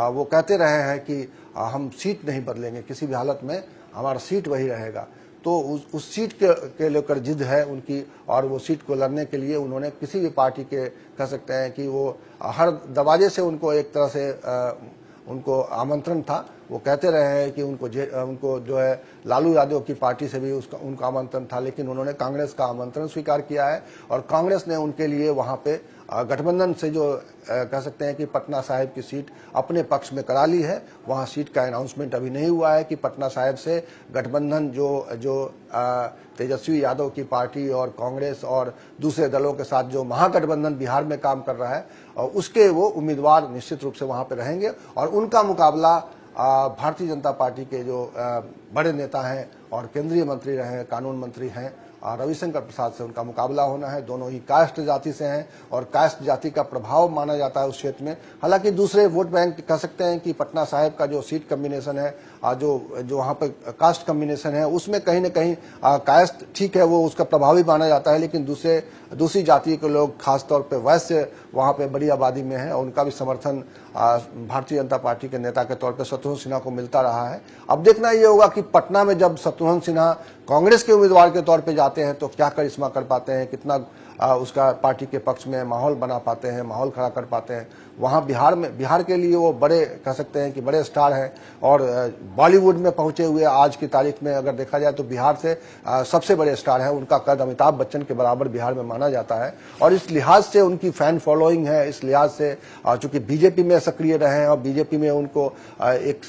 वो कहते रहे हैं कि हम सीट नहीं बदलेंगे, किसी भी हालत में हमारा सीट वही रहेगा। तो उस सीट के लेकर जिद है उनकी और वो सीट को लड़ने के लिए उन्होंने किसी भी पार्टी के कह सकते हैं कि वो हर दरवाजे से उनको एक तरह से उनको आमंत्रण था। वो कहते रहे हैं कि उनको जो है लालू यादव की पार्टी से भी उनका आमंत्रण था, लेकिन उन्होंने कांग्रेस का आमंत्रण स्वीकार किया है और कांग्रेस ने उनके लिए वहां पे गठबंधन से जो कह सकते हैं कि पटना साहिब की सीट अपने पक्ष में करा ली है। वहां सीट का अनाउंसमेंट अभी नहीं हुआ है कि पटना साहिब से गठबंधन जो तेजस्वी यादव की पार्टी और कांग्रेस और दूसरे दलों के साथ जो महागठबंधन बिहार में काम कर रहा है और उसके वो उम्मीदवार निश्चित रूप से वहां पे रहेंगे और उनका मुकाबला भारतीय जनता पार्टी के जो बड़े नेता हैं और केंद्रीय मंत्री रहे हैं, कानून मंत्री हैं रविशंकर प्रसाद से उनका मुकाबला होना है। दोनों ही कास्ट जाति से हैं और कास्ट जाति का प्रभाव माना जाता है उस क्षेत्र में। हालांकि दूसरे वोट बैंक कह सकते हैं कि पटना साहिब का जो सीट कम्बिनेशन है, जो वहां पर कास्ट कम्बिनेशन है, उसमें कहीं न कहीं कास्ट ठीक है, वो उसका प्रभावी माना जाता है, लेकिन दूसरी जाति के लोग खासतौर पर वैश्य वहां पे बड़ी आबादी में है और उनका भी समर्थन भारतीय जनता पार्टी के नेता के तौर पर शत्रुघ्न सिन्हा को मिलता रहा है। अब देखना ये होगा कि पटना में जब शत्रुघ्न सिन्हा कांग्रेस के उम्मीदवार के तौर पे जाते हैं तो क्या करिश्मा कर पाते हैं, कितना उसका पार्टी के पक्ष में माहौल बना पाते हैं, माहौल खड़ा कर पाते हैं। वहां बिहार के लिए वो बड़े कह सकते हैं कि बड़े स्टार हैं और बॉलीवुड में पहुंचे हुए आज की तारीख में अगर देखा जाए तो बिहार से सबसे बड़े स्टार हैं। उनका कद अमिताभ बच्चन के बराबर बिहार में माना जाता है और इस लिहाज से उनकी फैन फॉलोइंग है। इस लिहाज से चूंकि बीजेपी में सक्रिय रहे हैं और बीजेपी में उनको एक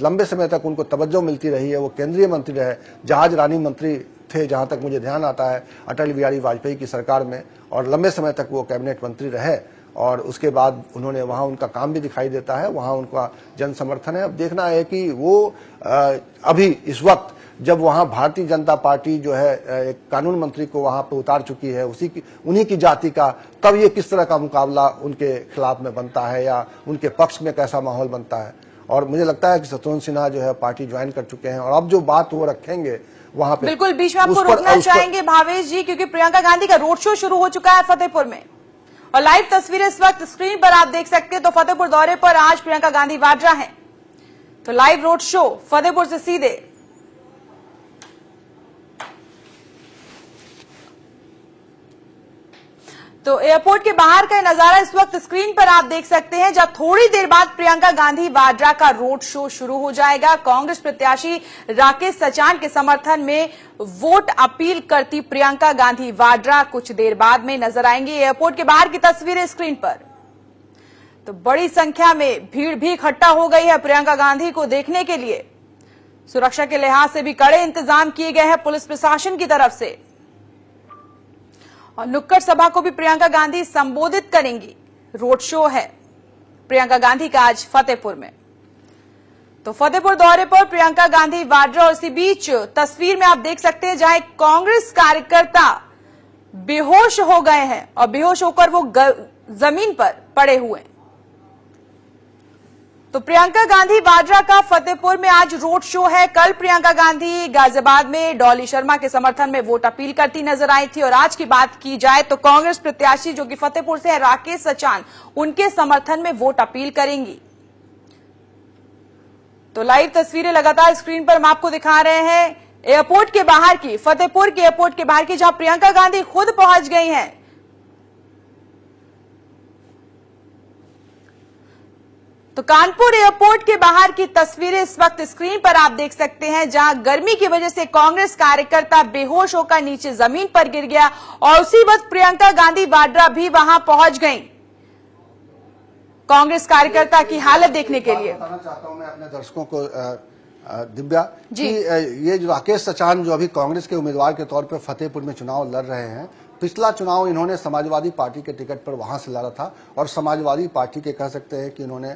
लंबे समय तक उनको तवज्जो मिलती रही है। वो केंद्रीय मंत्री रहे, जहाज रानी मंत्री थे जहां तक मुझे ध्यान आता है अटल बिहारी वाजपेयी की सरकार में, और लंबे समय तक वो कैबिनेट मंत्री रहे और उसके बाद उन्होंने वहां उनका काम भी दिखाई देता है, वहां उनका जन समर्थन है। अब देखना है कि वो अभी इस वक्त जब वहां भारतीय जनता पार्टी जो है एक कानून मंत्री को वहां पे उतार चुकी है, उन्हीं की जाति का, तब ये किस तरह का मुकाबला उनके खिलाफ में बनता है या उनके पक्ष में कैसा माहौल बनता है। और मुझे लगता है कि शत्रुघ्न सिन्हा जो है पार्टी ज्वाइन कर चुके हैं और अब जो बात वो रखेंगे वहां पे बिल्कुल बीच में आपको रोकना चाहेंगे भावेश जी, क्योंकि प्रियंका गांधी का रोड शो शुरू हो चुका है फतेहपुर में और लाइव तस्वीरें इस वक्त स्क्रीन पर आप देख सकते हैं। तो फतेहपुर दौरे पर आज प्रियंका गांधी वाड्रा हैं, तो लाइव रोड शो फतेहपुर से सीधे। तो एयरपोर्ट के बाहर का नजारा इस वक्त स्क्रीन पर आप देख सकते हैं, जब थोड़ी देर बाद प्रियंका गांधी वाड्रा का रोड शो शुरू हो जाएगा। कांग्रेस प्रत्याशी राकेश सचान के समर्थन में वोट अपील करती प्रियंका गांधी वाड्रा कुछ देर बाद में नजर आएंगी। एयरपोर्ट के बाहर की तस्वीरें स्क्रीन पर। तो बड़ी संख्या में भीड़ भी इकट्ठा हो गई है प्रियंका गांधी को देखने के लिए। सुरक्षा के लिहाज से भी कड़े इंतजाम किए गए हैं पुलिस प्रशासन की तरफ से और नुक्कड़ सभा को भी प्रियंका गांधी संबोधित करेंगी। रोड शो है प्रियंका गांधी का आज फतेहपुर में। तो फतेहपुर दौरे पर प्रियंका गांधी वाड्रा और इसी बीच तस्वीर में आप देख सकते हैं जहां एक कांग्रेस कार्यकर्ता बेहोश हो गए हैं और बेहोश होकर वो जमीन पर पड़े हुए हैं। तो प्रियंका गांधी वाड्रा का फतेहपुर में आज रोड शो है। कल प्रियंका गांधी गाजियाबाद में डॉली शर्मा के समर्थन में वोट अपील करती नजर आई थी और आज की बात की जाए तो कांग्रेस प्रत्याशी जो कि फतेहपुर से है राकेश सचान, उनके समर्थन में वोट अपील करेंगी। तो लाइव तस्वीरें लगातार स्क्रीन पर हम आपको दिखा रहे हैं एयरपोर्ट के बाहर की, फतेहपुर के एयरपोर्ट के बाहर की, जहां प्रियंका गांधी खुद पहुंच गई हैं। तो कानपुर एयरपोर्ट के बाहर की तस्वीरें इस वक्त स्क्रीन पर आप देख सकते हैं, जहां गर्मी की वजह से कांग्रेस कार्यकर्ता बेहोश होकर नीचे जमीन पर गिर गया और उसी वक्त प्रियंका गांधी वाड्रा भी वहां पहुंच गईं कांग्रेस कार्यकर्ता की हालत देखने के लिए। बताना चाहता हूं मैं अपने दर्शकों को दिव्या कि ये जो राकेश सचान जो अभी कांग्रेस के उम्मीदवार के तौर पर फतेहपुर में चुनाव लड़ रहे हैं, पिछला चुनाव इन्होंने समाजवादी पार्टी के टिकट पर वहां से लड़ा था और समाजवादी पार्टी के कह सकते हैं कि इन्होंने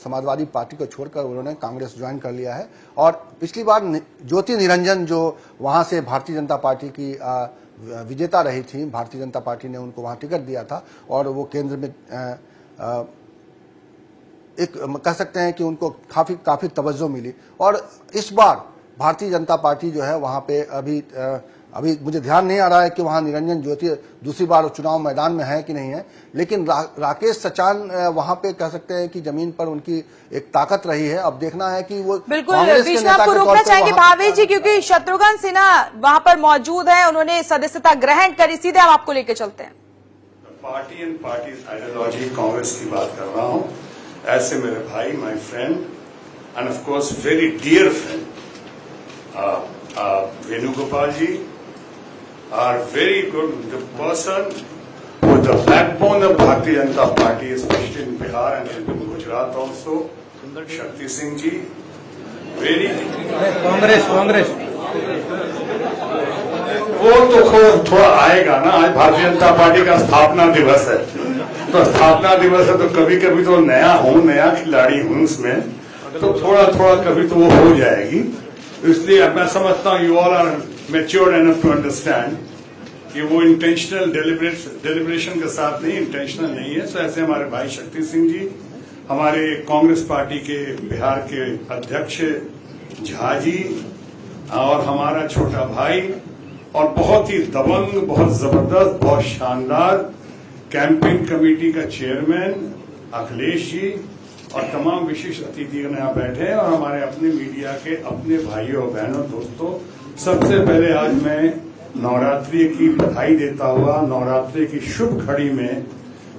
समाजवादी पार्टी को छोड़कर उन्होंने कांग्रेस ज्वाइन कर लिया है। और पिछली बार ज्योति निरंजन जो वहां से भारतीय जनता पार्टी की विजेता रही थी, भारतीय जनता पार्टी ने उनको वहां टिकट दिया था और वो केंद्र में एक कह सकते हैं कि उनको काफी तवज्जो मिली। और इस बार भारतीय जनता पार्टी जो है वहां पे अभी मुझे ध्यान नहीं आ रहा है कि वहां निरंजन ज्योति दूसरी बार चुनाव मैदान में है कि नहीं है, लेकिन राकेश सचान वहां पे कह सकते हैं कि जमीन पर उनकी एक ताकत रही है। अब देखना है कि वो बिल्कुल बीच में आपको रोकना चाहेंगे भावेश जी, क्योंकि शत्रुघ्न सिन्हा वहां पर मौजूद है, उन्होंने सदस्यता ग्रहण करी। सीधे हम आपको लेकर चलते हैं। Party and party ideology Congress की बात कर रहा हूं। ऐसे मेरे भाई, my friend and of course very dear friend Venugopal ji are very good, the person with the backbone of Bharatiya Janata Party, especially in Bihar and in Gujarat also, Shakti Singh ji, very Congress वो तो थोड़ा आएगा ना। आज Bharatiya Janata party का स्थापना दिवस है, तो स्थापना दिवस है तो कभी कभी तो नया खिलाड़ी हूँ उसमें, तो थोड़ा कभी तो वो हो जाएगी। इसलिए मैं समझता हूँ you all are matured enough to understand कि वो इंटेंशनल डेलिब्रेशन के साथ नहीं, इंटेंशनल नहीं है। तो ऐसे हमारे भाई शक्ति सिंह जी, हमारे कांग्रेस पार्टी के बिहार के अध्यक्ष झा जी और हमारा छोटा भाई और बहुत ही दबंग, बहुत जबरदस्त, बहुत शानदार कैंपेन कमेटी का चेयरमैन अखिलेश जी और तमाम विशिष्ट अतिथिगण यहाँ बैठे हैं और हमारे अपने मीडिया के अपने भाइयों बहनों दोस्तों, सबसे पहले आज मैं नवरात्रि की बधाई देता हुआ, नवरात्रि की शुभ घड़ी में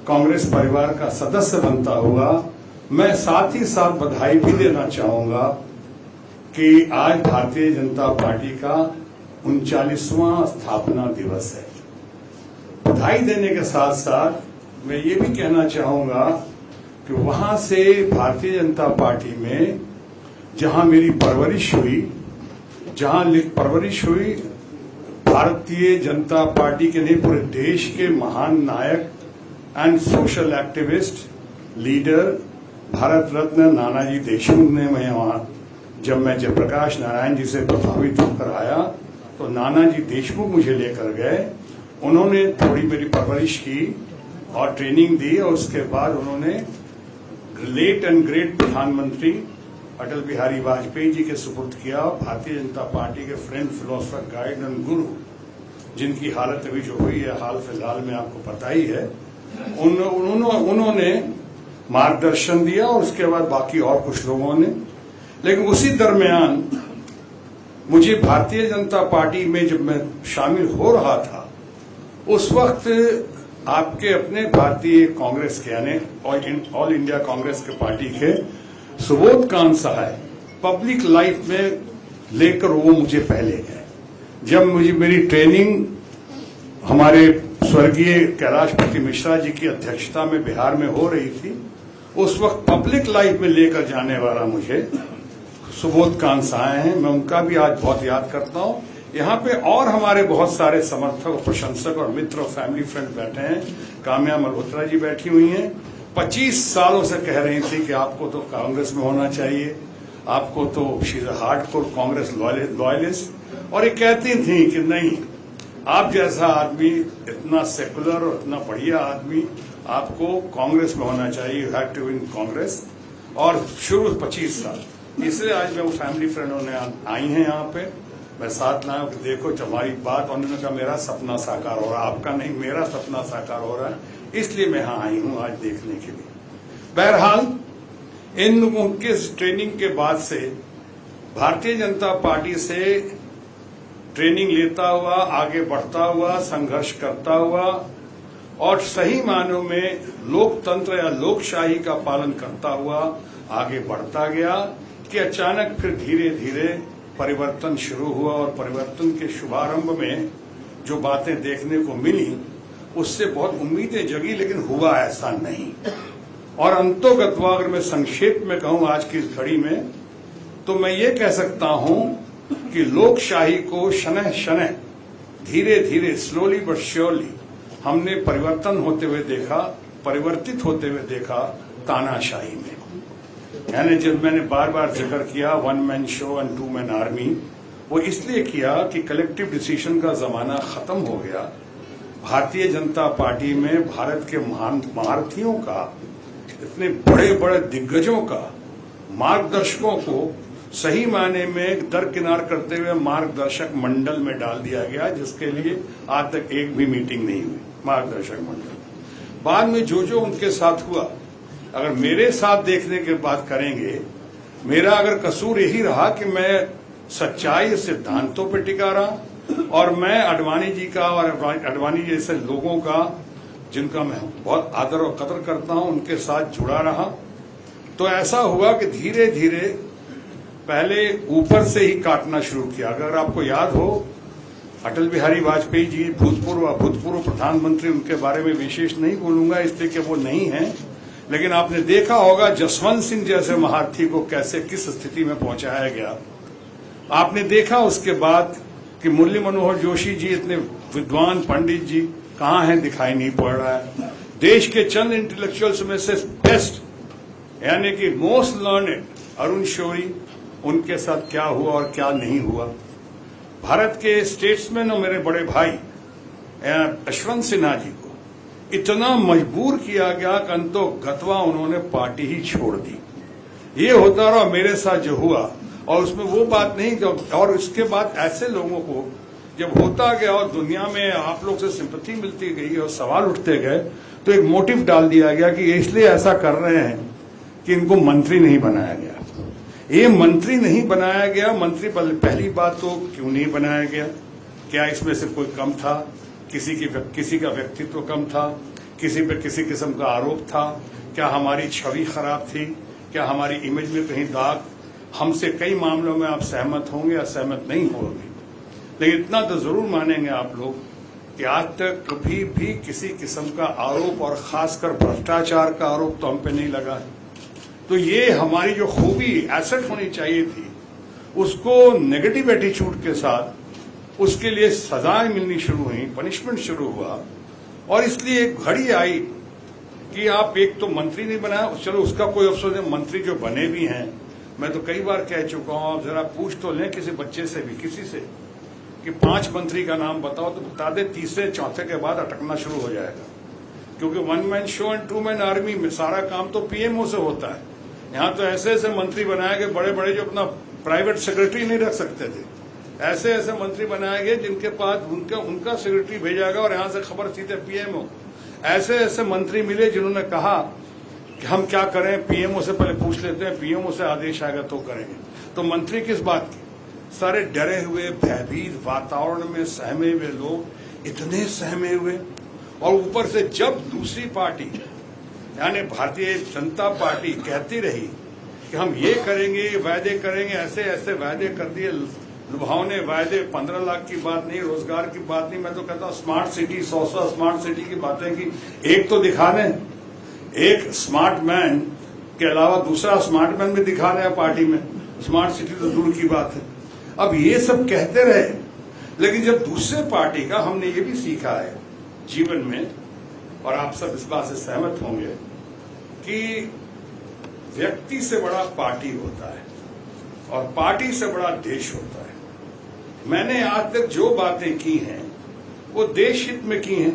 कांग्रेस परिवार का सदस्य बनता हुआ मैं साथ ही साथ बधाई भी देना चाहूंगा कि आज भारतीय जनता पार्टी का 39वां स्थापना दिवस है। बधाई देने के साथ साथ मैं ये भी कहना चाहूंगा कि वहां से भारतीय जनता पार्टी में जहां मेरी परवरिश हुई, भारतीय जनता पार्टी के नहीं पूरे देश के महान नायक and social activist leader Bharat Ratna Nanaji Deshmukh ने मैं वहां जब मैं जयप्रकाश नारायण जी से प्रभावित होकर आया तो नानाजी देशमुख मुझे लेकर गए। उन्होंने थोड़ी मेरी परवरिश की और ट्रेनिंग दी और उसके बाद उन्होंने लेट एंड ग्रेट प्रधानमंत्री अटल बिहारी वाजपेयी जी के सुपुर्द किया। भारतीय जनता पार्टी के फ्रेंड, फिलोसफर, गाइड एंड गुरु, जिनकी हालत अभी जो हुई है हाल फिलहाल में आपको पता ही है, उन्होंने मार्गदर्शन दिया और उसके बाद बाकी और कुछ लोगों ने। लेकिन उसी दरमियान मुझे भारतीय जनता पार्टी में जब मैं शामिल हो रहा था उस वक्त आपके अपने भारतीय कांग्रेस के यानी ऑल इंडिया कांग्रेस के पार्टी के सुबोध कांत सहाय पब्लिक लाइफ में लेकर वो मुझे पहले गए। जब मुझे मेरी ट्रेनिंग हमारे स्वर्गीय कैलाशपति मिश्रा जी की अध्यक्षता में बिहार में हो रही थी, उस वक्त पब्लिक लाइफ में लेकर जाने वाला मुझे सुबोध कांत सहाय हैं। मैं उनका भी आज बहुत याद करता हूं। यहाँ पे और हमारे बहुत सारे समर्थक, प्रशंसक और मित्र और फैमिली फ्रेंड बैठे हैं। काम्या मल्होत्रा जी बैठी हुई हैं, 25 सालों से कह रही थी कि आपको तो कांग्रेस में होना चाहिए, आपको तो she is a hardcore Congress loyalist, और ये कहती थी कि नहीं, आप जैसा आदमी, इतना सेकुलर और इतना बढ़िया आदमी, आपको कांग्रेस में होना चाहिए, यू हैव टू इन कांग्रेस। और शुरू 25 साल, इसलिए आज मैं वो फैमिली फ्रेंडों ने आई हैं यहाँ पे, मैं साथ लाया कि देखो हमारी बात, उन्होंने कहा मेरा सपना साकार हो रहा है, आपका नहीं, मेरा सपना साकार हो रहा है, इसलिए मैं यहाँ आई हूँ आज देखने के लिए। बहरहाल इन लोगों के ट्रेनिंग के बाद से भारतीय जनता पार्टी से ट्रेनिंग लेता हुआ, आगे बढ़ता हुआ, संघर्ष करता हुआ और सही मायनों में लोकतंत्र या लोकशाही का पालन करता हुआ आगे बढ़ता गया कि अचानक फिर धीरे धीरे परिवर्तन शुरू हुआ और परिवर्तन के शुभारंभ में जो बातें देखने को मिली उससे बहुत उम्मीदें जगी, लेकिन हुआ ऐसा नहीं। और अंतोगत्वा अगर मैं संक्षेप में कहूं आज की इस घड़ी में, तो मैं ये कह सकता हूं कि लोकशाही को शनह शनह, धीरे धीरे, स्लोली बट श्योरली हमने परिवर्तन होते हुए देखा, परिवर्तित होते हुए देखा तानाशाही में। यानी जब मैंने बार बार जिक्र किया 1 man show and 2 man army, वो इसलिए किया कि कलेक्टिव डिसीजन का जमाना खत्म हो गया। भारतीय जनता पार्टी में भारत के महान महारथियों का, इतने बड़े बड़े दिग्गजों का, मार्गदर्शकों को सही मायने में दरकिनार करते हुए मार्गदर्शक मंडल में डाल दिया गया, जिसके लिए आज तक एक भी मीटिंग नहीं हुई मार्गदर्शक मंडल। बाद में जो जो उनके साथ हुआ, अगर मेरे साथ देखने की बात करेंगे, मेरा अगर कसूर यही रहा कि मैं सच्चाई सिद्धांतों पर टिका रहा और मैं अडवाणी जी का और अडवाणी जैसे लोगों का, जिनका मैं बहुत आदर और कदर करता हूं, उनके साथ जुड़ा रहा। तो ऐसा हुआ कि धीरे धीरे पहले ऊपर से ही काटना शुरू किया। अगर आपको याद हो, अटल बिहारी वाजपेयी जी भूतपूर्व प्रधानमंत्री, उनके बारे में विशेष नहीं बोलूंगा इसलिए कि वो नहीं है, लेकिन आपने देखा होगा जसवंत सिंह जैसे महारथी को कैसे किस स्थिति में पहुंचाया गया। आपने देखा उसके बाद कि मुरली मनोहर जोशी जी, इतने विद्वान पंडित जी कहाँ हैं, दिखाई नहीं पड़ रहा है। देश के चंद इंटेलेक्चुअल्स में से बेस्ट यानी कि मोस्ट लर्नेड अरुण शौरी, उनके साथ क्या हुआ और क्या नहीं हुआ। भारत के स्टेट्समैन और मेरे बड़े भाई यशवंत सिन्हा जी को इतना मजबूर किया गया कि अंतोगत्वा उन्होंने पार्टी ही छोड़ दी। ये होता रहा मेरे साथ जो हुआ, और उसमें वो बात नहीं। और इसके बाद ऐसे लोगों को जब होता गया और दुनिया में आप लोग से सिंपैथी मिलती गई और सवाल उठते गए, तो एक मोटिव डाल दिया गया कि इसलिए ऐसा कर रहे हैं कि इनको मंत्री नहीं बनाया गया। ये मंत्री नहीं बनाया गया, मंत्री पहली बात तो क्यों नहीं बनाया गया? क्या इसमें से कोई कम था? किसी का व्यक्तित्व कम था? किसी पे किसी किस्म का आरोप था? क्या हमारी छवि खराब थी? क्या हमारी इमेज में कहीं दाग? हमसे कई मामलों में आप सहमत होंगे या सहमत नहीं होंगे, लेकिन इतना तो जरूर मानेंगे आप लोग कि आज तक कभी भी किसी किस्म का आरोप, और खासकर भ्रष्टाचार का आरोप तो हम पे नहीं लगा है। तो ये हमारी जो खूबी, एसेट होनी चाहिए थी, उसको नेगेटिव एटीट्यूड के साथ उसके लिए सजाएं मिलनी शुरू हुई, पनिशमेंट शुरू हुआ। और इसलिए एक घड़ी आई कि आप एक तो मंत्री नहीं बनाया, चलो उसका कोई अफसोस नहीं, मंत्री जो बने भी हैं, मैं तो कई बार कह चुका हूं, आप जरा पूछ तो लें किसी बच्चे से भी, किसी से, कि 5 मंत्री का नाम बताओ तो बता दे, तीसरे चौथे के बाद अटकना शुरू हो जाएगा। क्योंकि 1 man show and 2 man army में सारा काम तो पीएमओ से होता है। यहाँ तो ऐसे ऐसे मंत्री बनाए गए बड़े बड़े जो अपना प्राइवेट सेक्रेटरी नहीं रख सकते थे, ऐसे ऐसे मंत्री बनाए गए जिनके पास उनका सेक्रेटरी भेजा गया और यहाँ से खबर सीधे पीएमओ। ऐसे ऐसे मंत्री मिले जिन्होंने कहा कि हम क्या करें, पीएमओ से पहले पूछ लेते हैं, पीएमओ से आदेश आएगा तो करेंगे। तो मंत्री किस बात की? सारे डरे हुए, भयभीत वातावरण में सहमे हुए लोग, इतने सहमे हुए, और ऊपर से जब दूसरी पार्टी यानी भारतीय जनता पार्टी कहती रही कि हम ये करेंगे, वायदे करेंगे, ऐसे ऐसे वायदे कर दिए, लुभावने वायदे, 15 लाख की बात नहीं, रोजगार की बात नहीं, मैं तो कहता हूं स्मार्ट सिटी, 100 स्मार्ट सिटी की बातें की, एक तो दिखा दें, एक स्मार्ट मैन के अलावा दूसरा स्मार्ट मैन भी दिखा रहे हैं पार्टी में, स्मार्ट सिटी तो दूर की बात है। अब ये सब कहते रहे, लेकिन जब दूसरे पार्टी का, हमने ये भी सीखा है जीवन में, और आप सब इस बात से सहमत होंगे कि व्यक्ति से बड़ा पार्टी होता है और पार्टी से बड़ा देश होता है। मैंने आज तक जो बातें की हैं वो देश हित में की हैं,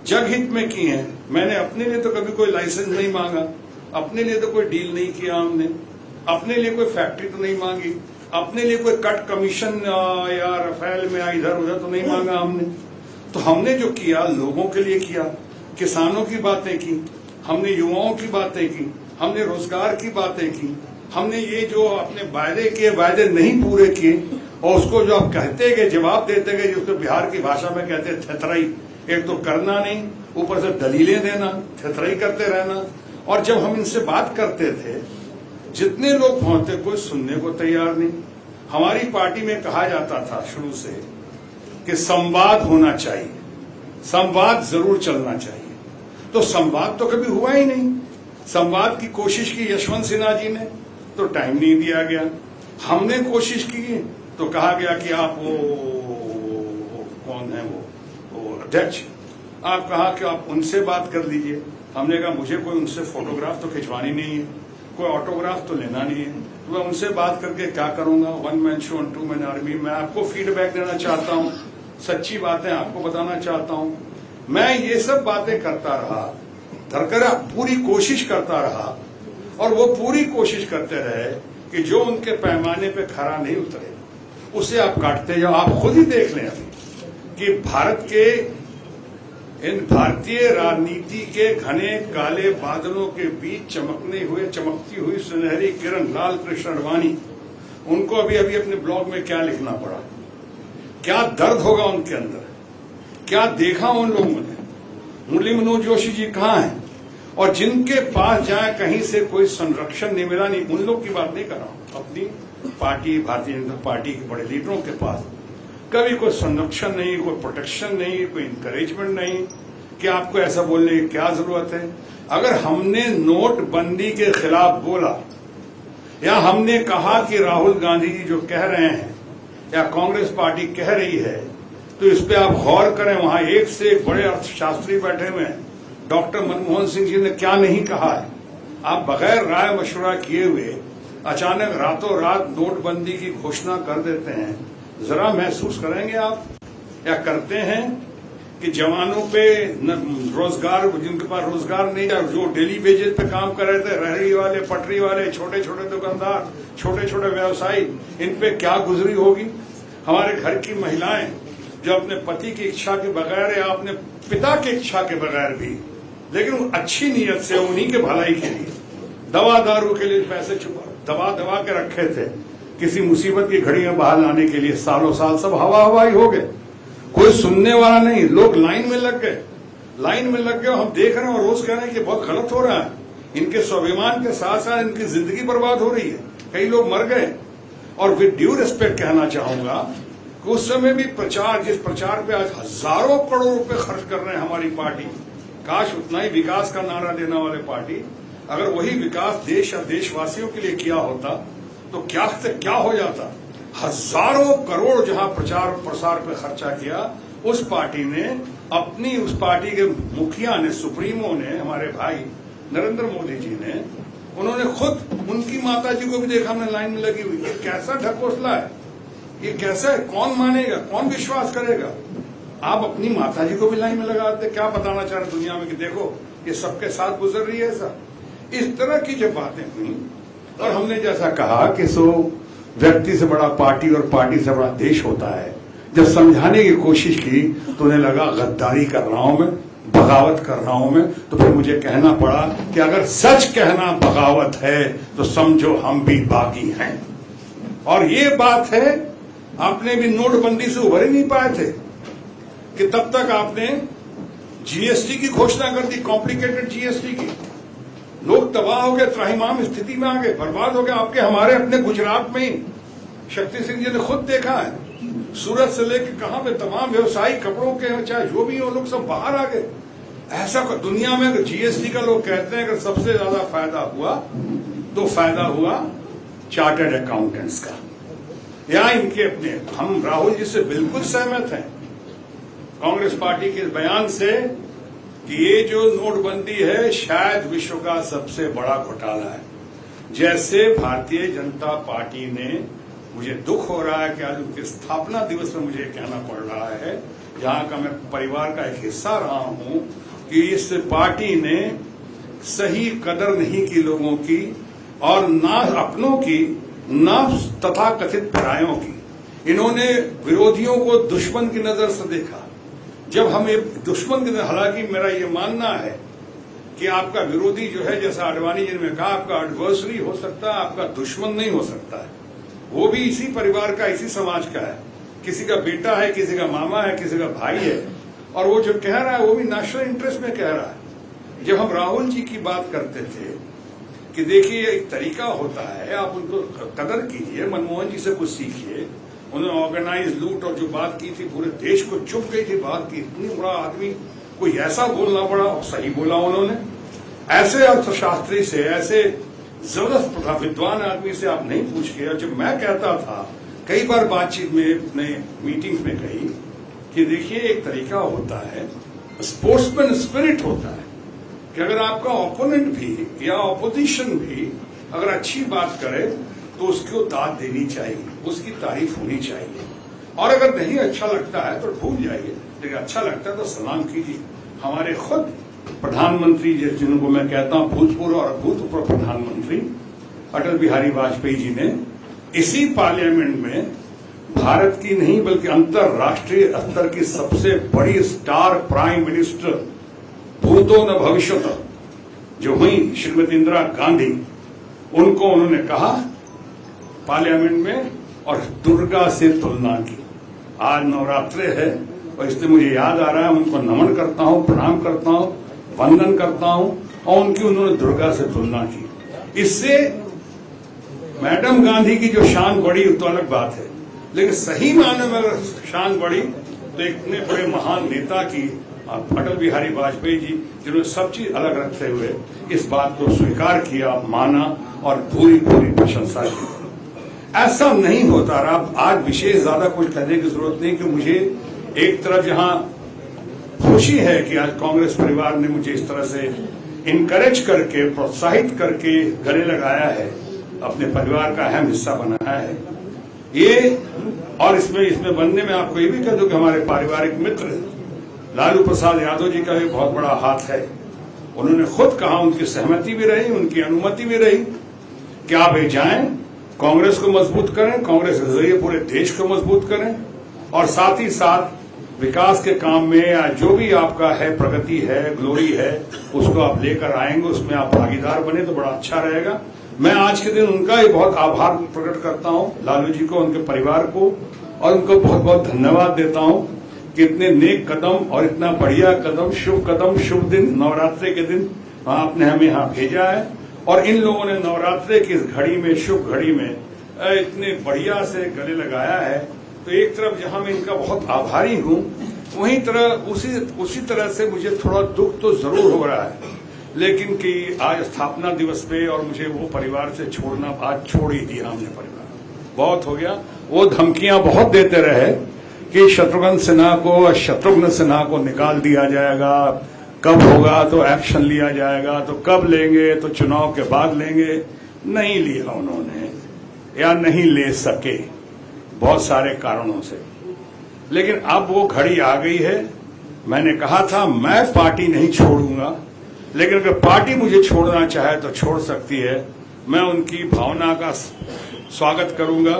जग हित में की हैं। मैंने अपने लिए तो कभी कोई लाइसेंस नहीं मांगा, अपने लिए तो कोई डील नहीं किया हमने, अपने लिए कोई फैक्ट्री तो नहीं मांगी, अपने लिए कोई कट कमीशन या रफेल में इधर उधर तो नहीं मांगा हमने। तो हमने जो किया लोगों के लिए किया, किसानों की बातें की, हमने युवाओं की बातें की, हमने रोजगार की बातें की, हमने ये जो अपने वायदे किए, वायदे नहीं पूरे किए, और उसको जो आप कहते गए, जवाब देते गए, जिसको बिहार की भाषा में कहते हैं थेथराई, एक तो करना नहीं, ऊपर से दलीलें देना, थेथराई करते रहना। और जब हम इनसे बात करते थे, जितने लोग पहुंचते कोई सुनने को तैयार नहीं। हमारी पार्टी में कहा जाता था शुरू से कि संवाद होना चाहिए, संवाद जरूर चलना चाहिए, तो संवाद तो कभी हुआ ही नहीं। संवाद की कोशिश की यशवंत सिन्हा जी ने, तो टाइम नहीं दिया गया। हमने कोशिश की तो कहा गया कि आप वो कौन है वो अध्यक्ष, आप कहा कि आप उनसे बात कर लीजिए। हमने कहा मुझे कोई उनसे फोटोग्राफ तो खिंचवानी नहीं है, कोई ऑटोग्राफ तो लेना नहीं है, तो मैं उनसे बात करके क्या करूंगा। 1 man show and 2 man army. मैं आपको फीडबैक देना चाहता हूं, सच्ची बातें आपको बताना चाहता हूं। मैं ये सब बातें करता रहा, धरकर पूरी कोशिश करता रहा, और वो पूरी कोशिश करते रहे कि जो उनके पैमाने पे खरा नहीं उतरे उसे आप काटते जाओ। आप खुद ही देख लें अभी कि भारत के इन भारतीय राजनीति के घने काले बादलों के बीच चमकती हुई सुनहरी किरण लाल कृष्ण आडवाणी, उनको अभी अभी अपने ब्लॉग में क्या लिखना पड़ा, क्या दर्द होगा उनके अंदर, क्या देखा उन लोगों ने। मुरली मनोहर जोशी जी कहाँ हैं, और जिनके पास जाए कहीं से कोई संरक्षण नहीं मिला, नहीं उन लोग की बात नहीं कर रहा हूं, अपनी पार्टी भारतीय जनता पार्टी के बड़े लीडरों के पास कभी कोई संरक्षण नहीं, कोई प्रोटेक्शन नहीं, कोई इंकरेजमेंट नहीं कि आपको ऐसा बोलने की क्या जरूरत है। अगर हमने नोटबंदी के खिलाफ बोला, या हमने कहा कि राहुल गांधी जी जो कह रहे हैं या कांग्रेस पार्टी कह रही है, तो इस पे आप गौर करें। वहां एक से एक बड़े अर्थशास्त्री बैठे हुए हैं, डॉक्टर मनमोहन सिंह जी ने क्या नहीं कहा है। आप बगैर राय मशवरा किए हुए अचानक रातों रात नोटबंदी की घोषणा कर देते हैं। जरा महसूस करेंगे आप, या करते हैं कि जवानों पे रोजगार, जिनके पास रोजगार नहीं है, जो डेली बेजेस पे काम कर रहे थे, रेहड़ी वाले, पटरी वाले, छोटे छोटे दुकानदार, छोटे छोटे व्यवसायी, इन पे क्या गुजरी होगी। हमारे घर की महिलाएं जो अपने पति की इच्छा के बगैर या अपने पिता की इच्छा के बगैर भी, लेकिन अच्छी नीयत से उन्हीं के भलाई के लिए दवा दारू के लिए पैसे दबा के रखे थे, किसी मुसीबत की घड़ी में बाहर लाने के लिए सालों साल सब हवा ही हो गए, कोई सुनने वाला नहीं। लोग लाइन में लग गए, हम देख रहे हैं और रोज कह रहे हैं कि बहुत गलत हो रहा है। इनके स्वाभिमान के साथ साथ इनकी जिंदगी बर्बाद हो रही है, कई लोग मर गए। और विद ड्यू रिस्पेक्ट कहना चाहूंगा कि उस समय भी जिस प्रचार पे आज हजारों करोड़ रुपए खर्च कर रहे हैं हमारी पार्टी, काश उतना ही विकास का नारा देने वाले पार्टी अगर वही विकास देश या देशवासियों के लिए किया होता तो क्या हो जाता। हजारों करोड़ जहां प्रचार प्रसार पे खर्चा किया, उस पार्टी ने अपनी, उस पार्टी के मुखिया ने, सुप्रीमो ने, हमारे भाई नरेंद्र मोदी जी ने, उन्होंने खुद उनकी माता जी को भी देखा हमने लाइन में लगी हुई। ये कैसा ढकोसला है, ये कैसा है, कौन मानेगा, कौन विश्वास करेगा? आप अपनी माता जी को भी लाइन में लगा देते, क्या बताना चाह रहे दुनिया में कि देखो ये सबके साथ गुजर रही है ऐसा? इस तरह की जब बातें हुई और हमने जैसा कहा कि सो व्यक्ति से बड़ा पार्टी और पार्टी से बड़ा देश होता है, जब समझाने की कोशिश की तो उन्हें लगा गद्दारी कर रहा हूं मैं, बगावत कर रहा हूं मैं। तो फिर मुझे कहना पड़ा कि अगर सच कहना बगावत है तो समझो हम भी बागी हैं। और ये बात है, आपने भी नोटबंदी से उभर ही नहीं पाए थे कि तब तक आपने जीएसटी की घोषणा कर दी, कॉम्प्लिकेटेड जीएसटी की। लोग तबाह हो गए, त्राहिमाम स्थिति में आ गए, बर्बाद हो गए। आपके हमारे अपने गुजरात में ही शक्ति सिंह जी ने खुद देखा है, सूरत से लेकर कहां पे तमाम व्यवसायी कपड़ों के चाहे जो भी हो, लोग सब बाहर आ गए। ऐसा दुनिया में अगर जीएसटी का लोग कहते हैं अगर सबसे ज्यादा फायदा हुआ तो फायदा हुआ चार्टर्ड अकाउंटेंट्स का या इनके अपने। हम राहुल जी से बिल्कुल सहमत हैं कांग्रेस पार्टी के बयान से कि ये जो नोटबंदी है शायद विश्व का सबसे बड़ा घोटाला है। जैसे भारतीय जनता पार्टी ने, मुझे दुख हो रहा है कि आज उनके स्थापना दिवस में मुझे कहना पड़ रहा है, जहां का मैं परिवार का एक हिस्सा रहा हूं, कि इस पार्टी ने सही कदर नहीं की लोगों की, और ना अपनों की ना तथाकथित परायों की। इन्होंने विरोधियों को दुश्मन की नजर से देखा। जब हम एक दुश्मन की, हालांकि मेरा ये मानना है कि आपका विरोधी जो है, जैसा आडवाणी जी ने कहा, आपका एडवर्सरी हो सकता है, आपका दुश्मन नहीं हो सकता है। वो भी इसी परिवार का, इसी समाज का है, किसी का बेटा है, किसी का मामा है, किसी का भाई है, और वो जो कह रहा है वो भी नेशनल इंटरेस्ट में कह रहा है। जब हम राहुल जी की बात करते थे कि देखिए एक तरीका होता है, आप उनको कदर कीजिए, मनमोहन जी से कुछ सीखिए। उन्होंने ऑर्गेनाइज लूट और जो बात की थी, पूरे देश को चुप गई थी बात की, इतनी बड़ा आदमी कोई ऐसा बोलना पड़ा, और सही बोला उन्होंने। ऐसे अर्थशास्त्री से, ऐसे जबरदस्त विद्वान आदमी से आप नहीं पूछ के। और जब मैं कहता था कई बार बातचीत में, अपने मीटिंग्स में कही कि देखिए एक तरीका होता है, स्पोर्ट्समैन स्पिरिट होता है कि अगर आपका ओपोनेंट भी या ऑपोजिशन भी अगर अच्छी बात करे तो उसको दाद देनी चाहिए, उसकी तारीफ होनी चाहिए। और अगर नहीं अच्छा लगता है तो भूल जाइए, लेकिन अच्छा लगता है तो सलाम कीजिए। हमारे खुद प्रधानमंत्री, जिनको मैं कहता हूं भूतपूर्व और अभूतपूर्व प्रधानमंत्री अटल बिहारी वाजपेयी जी ने इसी पार्लियामेंट में भारत की नहीं बल्कि अंतर्राष्ट्रीय स्तर की सबसे बड़ी स्टार प्राइम मिनिस्टर भूतो न भविष्यत जो हुई श्रीमती इंदिरा गांधी, उनको उन्होंने कहा पार्लियामेंट में और दुर्गा से तुलना की। आज नवरात्रे है और इसलिए मुझे याद आ रहा है, उनको नमन करता हूं, प्रणाम करता हूं, वंदन करता हूं, और उनकी उन्होंने दुर्गा से तुलना की। इससे मैडम गांधी की जो शान बढ़ी तो अलग बात है, लेकिन सही मायने में अगर शान बढ़ी तो इतने बड़े महान नेता की, अटल बिहारी वाजपेयी जी, जिन्होंने सब चीज अलग रखते हुए इस बात को स्वीकार किया, माना और पूरी पूरी प्रशंसा की। ऐसा नहीं होता रहा। आज विशेष ज्यादा कुछ कहने की जरूरत नहीं कि मुझे एक तरफ जहां खुशी है कि आज कांग्रेस परिवार ने मुझे इस तरह से इनकरेज करके, प्रोत्साहित करके गले लगाया है, अपने परिवार का अहम हिस्सा बनाया है ये। और इसमें बनने में आपको ये भी कह दूं कि हमारे पारिवारिक मित्र लालू प्रसाद यादव जी का भी बहुत बड़ा हाथ है। उन्होंने खुद कहा, उनकी सहमति भी रही, उनकी अनुमति भी रही कि आप जाएं, कांग्रेस को मजबूत करें, कांग्रेस के जरिए पूरे देश को मजबूत करें, और साथ ही साथ विकास के काम में या जो भी आपका है, प्रगति है, ग्लोरी है, उसको आप लेकर आएंगे, उसमें आप भागीदार बने तो बड़ा अच्छा रहेगा। मैं आज के दिन उनका ही बहुत आभार प्रकट करता हूं, लालू जी को, उनके परिवार को, और उनको बहुत बहुत धन्यवाद देता हूं कि इतने नेक कदम और इतना बढ़िया कदम, शुभ दिन, नवरात्रि के दिन आपने हमें यहाँ भेजा है। और इन लोगों ने नवरात्रि की इस घड़ी में, शुभ घड़ी में इतने बढ़िया से गले लगाया है। तो एक तरफ जहां मैं इनका बहुत आभारी हूं, वहीं तरह उसी तरह से मुझे थोड़ा दुख तो जरूर हो रहा है, लेकिन कि आज स्थापना दिवस पे और मुझे वो परिवार से छोड़ना, आज छोड़ ही दिया हमने परिवार। बहुत हो गया। वो धमकियां बहुत देते रहे कि शत्रुघ्न सिन्हा को निकाल दिया जाएगा, कब होगा तो एक्शन लिया जाएगा, तो कब लेंगे तो चुनाव के बाद लेंगे। नहीं लिया उन्होंने, या नहीं ले सके बहुत सारे कारणों से। लेकिन अब वो घड़ी आ गई है। मैंने कहा था मैं पार्टी नहीं छोड़ूंगा, लेकिन अगर पार्टी मुझे छोड़ना चाहे तो छोड़ सकती है। मैं उनकी भावना का स्वागत करूंगा।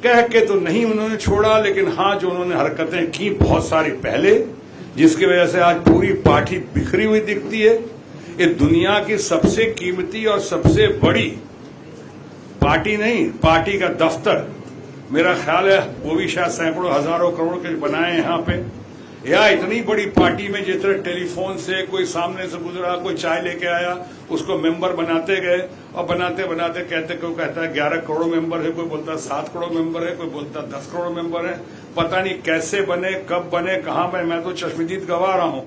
कह के तो नहीं उन्होंने छोड़ा, लेकिन हाँ जो उन्होंने हरकतें की बहुत सारी पहले, जिसकी वजह से आज पूरी पार्टी बिखरी हुई दिखती है। ये दुनिया की सबसे कीमती और सबसे बड़ी पार्टी नहीं, पार्टी का दफ्तर, मेरा ख्याल है वो भी शायद सैकड़ों हजारों करोड़ के बनाए हैं यहाँ पे। या इतनी बड़ी पार्टी में जिस तरह टेलीफोन से कोई सामने से गुजरा, कोई चाय लेके आया, उसको मेंबर बनाते गए और बनाते बनाते कोई कहता है 11 करोड़ मेंबर है, कोई बोलता है 7 करोड़ मेंबर है, कोई बोलता है 10 करोड़ मेंबर है। पता नहीं कैसे बने, कब बने, कहां बने, मैं तो चश्मदीद गवा रहा हूं।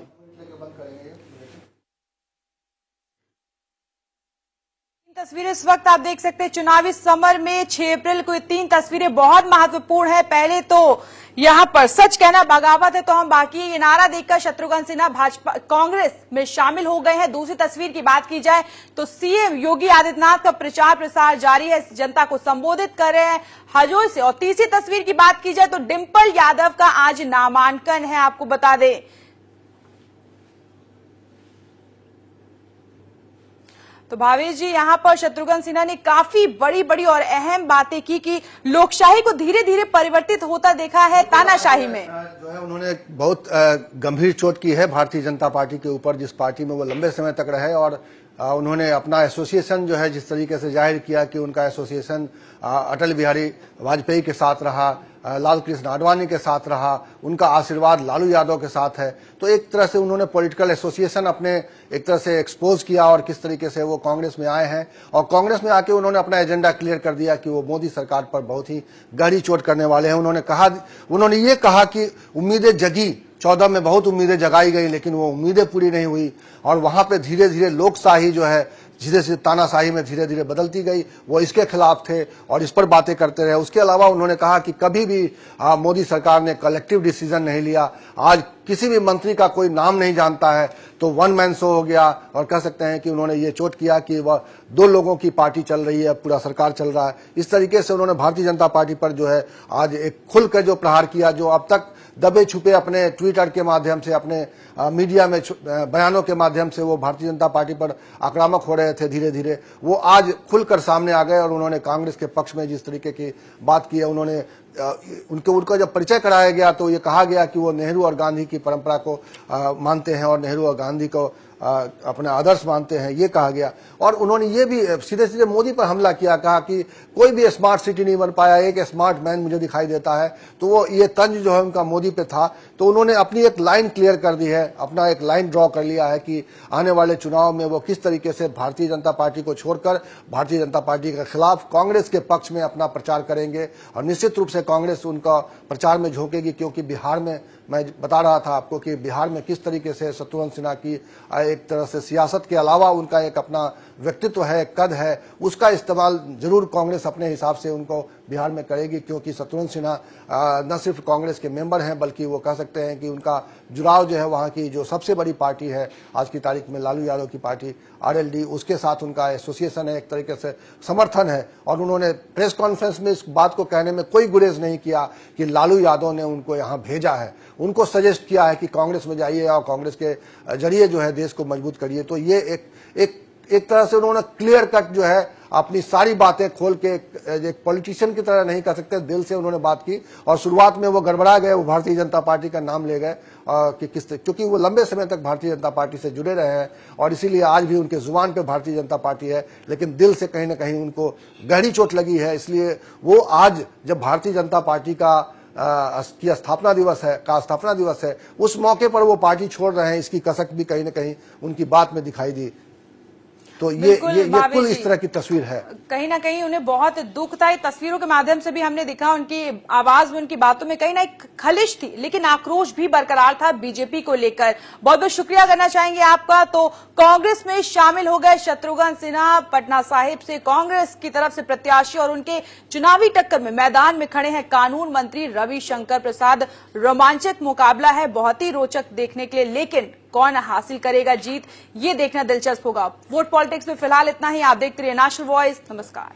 तस्वीरें इस वक्त आप देख सकते हैं चुनावी समर में 6 अप्रैल को ये 3 तस्वीरें बहुत महत्वपूर्ण है। पहले तो यहां पर सच कहना बगावत है तो हम बाकी, ये नारा देखकर शत्रुघ्न सिन्हा भाजपा कांग्रेस में शामिल हो गए हैं। दूसरी तस्वीर की बात की जाए तो सीएम योगी आदित्यनाथ का प्रचार प्रसार जारी है, जनता को संबोधित कर रहे हैं हजोई से। और तीसरी तस्वीर की बात की जाए तो डिंपल यादव का आज नामांकन है। आपको बता दें तो भावेश जी, यहां पर शत्रुघ्न सिन्हा ने काफी बड़ी बड़ी और अहम बातें की कि लोकशाही को धीरे धीरे परिवर्तित होता देखा है तानाशाही में। जो है उन्होंने बहुत गंभीर चोट की है भारतीय जनता पार्टी के ऊपर, जिस पार्टी में वो लंबे समय तक रहे। और उन्होंने अपना एसोसिएशन जो है जिस तरीके से जाहिर किया कि उनका एसोसिएशन अटल बिहारी वाजपेयी के साथ रहा, लाल कृष्ण आडवाणी के साथ रहा, उनका आशीर्वाद लालू यादव के साथ है। तो एक तरह से उन्होंने पॉलिटिकल एसोसिएशन अपने एक तरह से एक्सपोज किया और किस तरीके से वो कांग्रेस में आए हैं। और कांग्रेस में आके उन्होंने अपना एजेंडा क्लियर कर दिया कि वो मोदी सरकार पर बहुत ही गहरी चोट करने वाले हैं। उन्होंने ये कहा कि उम्मीदें जगी, 14 में बहुत उम्मीदें जगाई गई, लेकिन वो उम्मीदें पूरी नहीं हुई। और वहां पे धीरे धीरे लोकशाही जो है धीरे धीरे तानाशाही में धीरे धीरे बदलती गई, वो इसके खिलाफ थे और इस पर बातें करते रहे। उसके अलावा उन्होंने कहा कि कभी भी मोदी सरकार ने कलेक्टिव डिसीजन नहीं लिया। आज किसी भी मंत्री का कोई नाम नहीं जानता है तो वन मैन शो हो गया। और कह सकते हैं कि उन्होंने ये चोट किया कि वह 2 लोगों की पार्टी चल रही है, पूरा सरकार चल रहा है। इस तरीके से उन्होंने भारतीय जनता पार्टी पर जो है आज एक खुलकर जो प्रहार किया, जो अब तक दबे छुपे अपने ट्विटर के माध्यम से, अपने मीडिया में बयानों के माध्यम से वो भारतीय जनता पार्टी पर आक्रामक हो रहे थे, धीरे धीरे वो आज खुलकर सामने आ गए। और उन्होंने कांग्रेस के पक्ष में जिस तरीके की बात की है, उन्होंने उनका जब परिचय कराया गया तो ये कहा गया कि वो नेहरू और गांधी की परंपरा को मानते हैं और नेहरू और गांधी को अपने आदर्श मानते हैं, ये कहा गया। और उन्होंने ये भी सीधे सीधे मोदी पर हमला किया, कहा कि कोई भी स्मार्ट सिटी नहीं बन पाया, एक स्मार्ट मैन मुझे दिखाई देता है। तो वो ये तंज जो है उनका मोदी पे था। तो उन्होंने अपनी एक लाइन क्लियर कर दी है, अपना एक लाइन ड्रॉ कर लिया है कि आने वाले चुनाव में वो किस तरीके से भारतीय जनता पार्टी को छोड़कर भारतीय जनता पार्टी के खिलाफ कांग्रेस के पक्ष में अपना प्रचार करेंगे। और निश्चित रूप से कांग्रेस उनका प्रचार में झोंकेगी, क्योंकि बिहार में मैं बता रहा था आपको कि बिहार में किस तरीके से शत्रुघ्न सिन्हा की एक तरह से सियासत के अलावा उनका एक अपना व्यक्तित्व है, कद है, उसका इस्तेमाल जरूर कांग्रेस अपने हिसाब से उनको बिहार में करेगी। क्योंकि शत्रुघ्न सिन्हा न सिर्फ कांग्रेस के मेंबर हैं, बल्कि वो कह सकते हैं कि उनका जुड़ाव जो है वहां की जो सबसे बड़ी पार्टी है आज की तारीख में लालू यादव की पार्टी आरएलडी, उसके साथ उनका एसोसिएशन है, एक तरीके से समर्थन है। और उन्होंने प्रेस कॉन्फ्रेंस में इस बात को कहने में कोई गुरेज नहीं किया कि लालू यादव ने उनको यहाँ भेजा है, उनको सजेस्ट किया है कि कांग्रेस में जाइए और कांग्रेस के जरिए जो है देश को मजबूत करिए। तो ये एक तरह से उन्होंने क्लियर कट जो है अपनी सारी बातें खोल के, एक पॉलिटिशियन की तरह नहीं कह सकते, दिल से उन्होंने बात की। और शुरुआत में वो गड़बड़ा गए, वो भारतीय जनता पार्टी का नाम ले गए कि क्योंकि वो लंबे समय तक भारतीय जनता पार्टी से जुड़े रहे हैं और इसीलिए आज भी उनके जुबान पे भारतीय जनता पार्टी है, लेकिन दिल से कहीं ना कहीं उनको गहरी चोट लगी है। इसलिए वो आज जब भारतीय जनता पार्टी की स्थापना दिवस है, उस मौके पर वो पार्टी छोड़ रहे हैं, इसकी कसक भी कहीं ना कहीं उनकी बात में दिखाई दी। तो ये कुल इस तरह की तस्वीर है। कहीं ना कहीं उन्हें बहुत दुख था। तस्वीरों के माध्यम से भी हमने देखा उनकी आवाज में, उनकी बातों में कहीं ना एक खलिश थी, लेकिन आक्रोश भी बरकरार था बीजेपी को लेकर। बहुत बहुत शुक्रिया करना चाहेंगे आपका। तो कांग्रेस में शामिल हो गए शत्रुघ्न सिन्हा, पटना साहिब से कांग्रेस की तरफ से प्रत्याशी, और उनके चुनावी टक्कर में मैदान में खड़े हैं कानून मंत्री रविशंकर प्रसाद। रोमांचक मुकाबला है, बहुत ही रोचक देखने के लिए, लेकिन कौन हासिल करेगा जीत, ये देखना दिलचस्प होगा। वोट पॉलिटिक्स में फिलहाल इतना ही। आप देखते रहिए नेशनल वॉइस। नमस्कार।